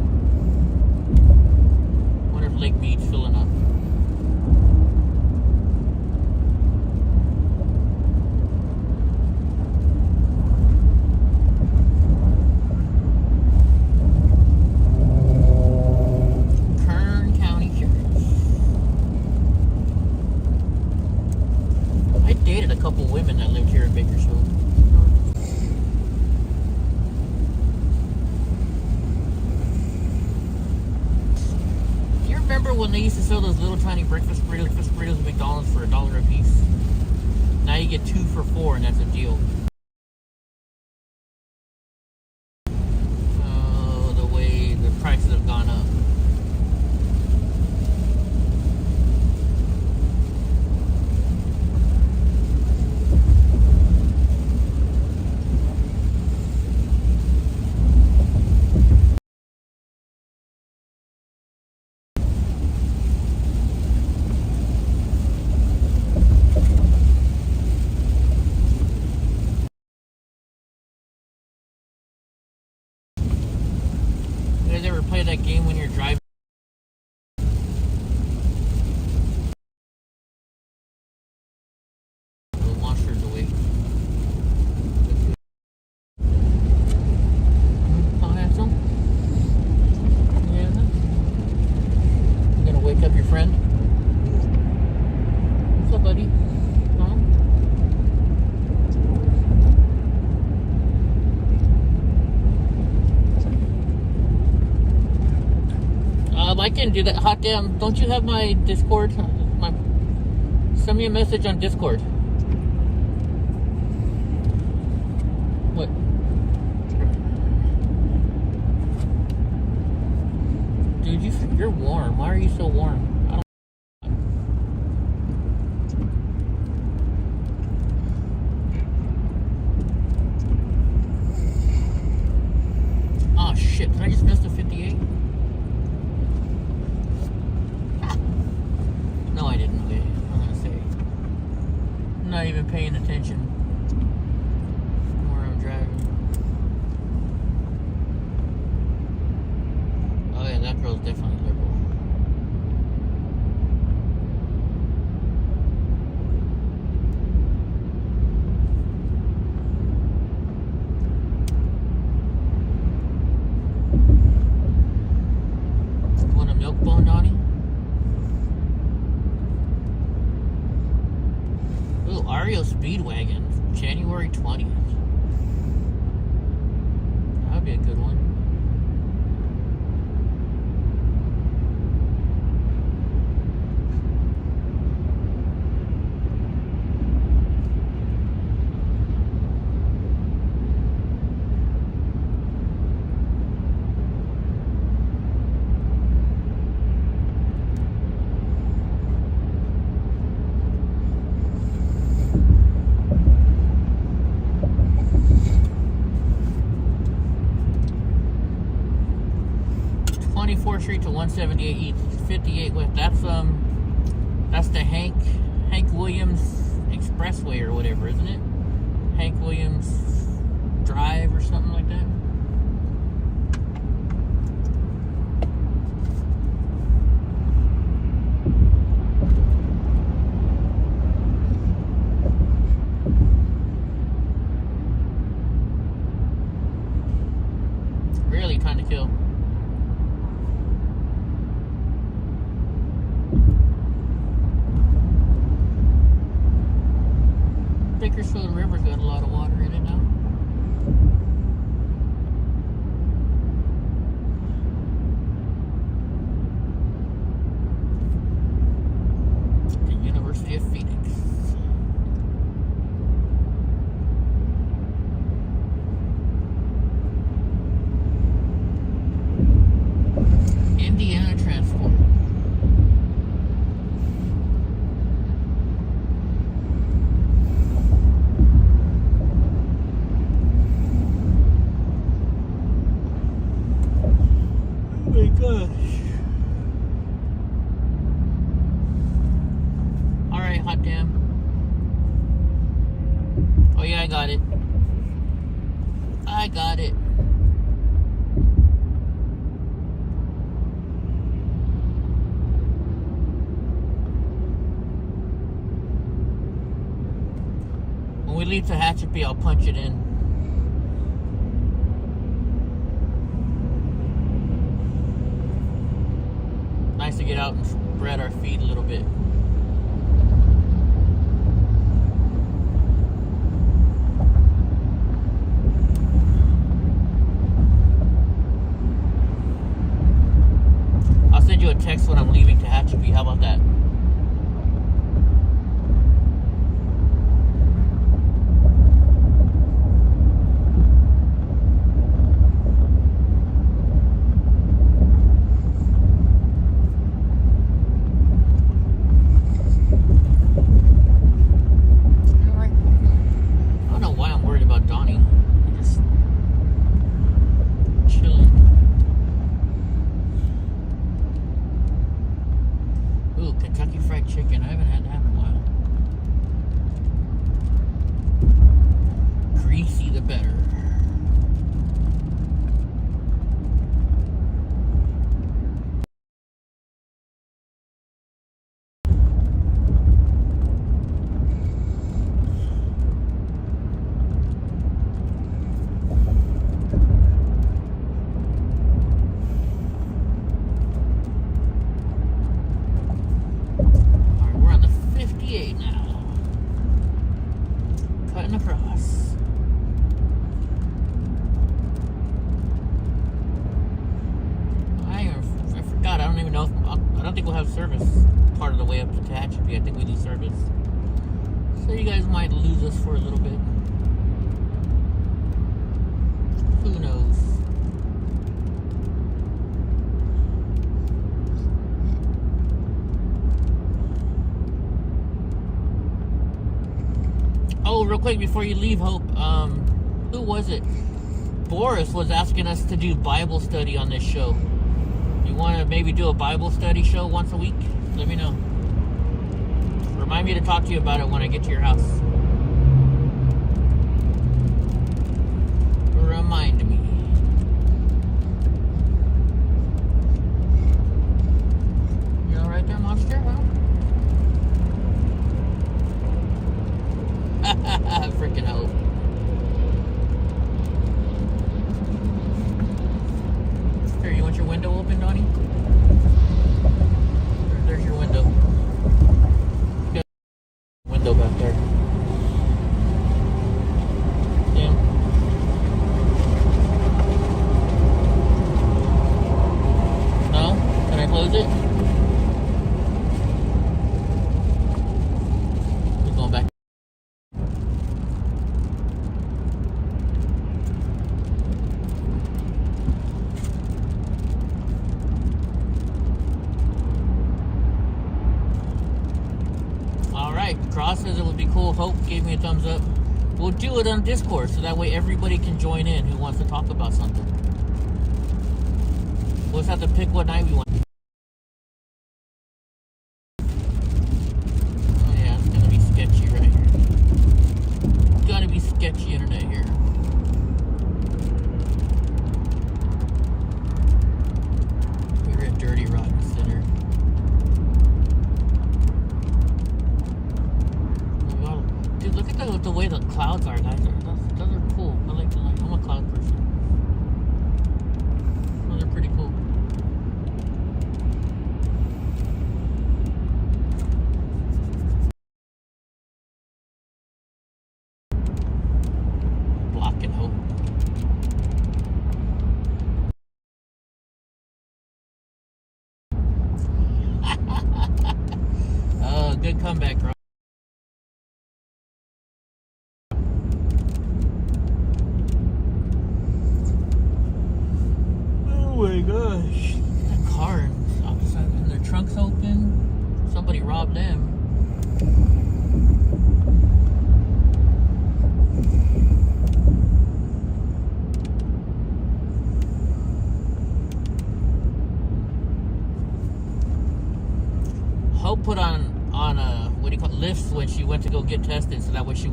I wonder if Lake Mead's filling up. Dated a couple women that lived here in Bakersfield. Do you remember when they used to sell those little tiny breakfast burritos at McDonald's for $1 a piece? Now you get 2 for $4, and that's a deal. The way the prices have gone up. can do that. Hot damn! Don't you have my Discord? Send me a message on Discord. What? Dude, you're warm. Why are you so warm? Oh shit! Did I just miss the 58? No, I didn't. Okay, I'm gonna say. I'm not even paying attention where I'm driving. Oh yeah, that girl's definitely liberal. Want a milk bone, Donnie? Ooh, Ario Speedwagon, January 20th. That'd be a good one. Street to 178 East, 58 West. That's the Hank Williams Expressway or whatever, isn't it? Hank Williams Drive or something like that. Really trying to kill. Bakersfield River's got a lot of water in it now. The University of Phoenix. Indiana Transport. Alright, hot damn. Oh yeah, I got it. I got it. When we leave to Tehachapi, I'll punch it in. Nice to get out and spread our feet a little bit. I'll send you a text when I'm leaving Tehachapi. How about that? Chicken. I haven't had that in a while. Greasy the better. Now. Cutting across. I forgot. I don't even know if service part of the way up to Tehachapi. I think we lose service. So you guys might lose us for a little bit. Who knows? Oh, real quick before you leave, Hope, who was it? Boris was asking us to do Bible study on this show. You want to maybe do a Bible study show once a week? Let me know. Remind me to talk to you about it when I get to your house. Remind me. You all right there, monster? Huh? Freaking Hope. Here, you want your window open, Donnie? There's your window. You got a window back there. Yeah. No? Can I close it? We're going back. Cross says it would be cool. Hope gave me a thumbs up. We'll do it on Discord so that way everybody can join in who wants to talk about something. We'll just have to pick what night we want. Oh yeah, it's gonna be sketchy right here. It's gonna be sketchy internet here. We're at Dirty Rotten Center. Dude, look at the way the clouds are, guys. Those are cool. I like I'm a cloud person. Those are pretty cool. Block and Hope. Oh, good comeback, bro. Oh my gosh. That car and their trunks open. Somebody robbed them. Hope put on what do you call it, lifts when she went to go get tested, so that way she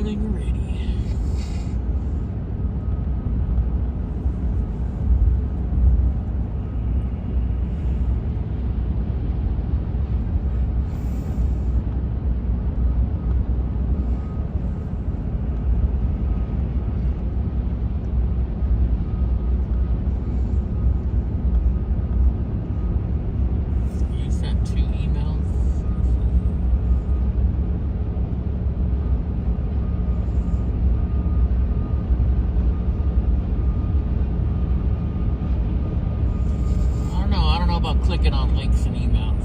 running ready. You sent 2 emails. I don't know about clicking on links and emails.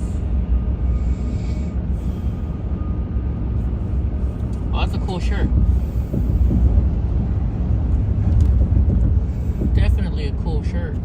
Oh, that's a cool shirt. Definitely a cool shirt.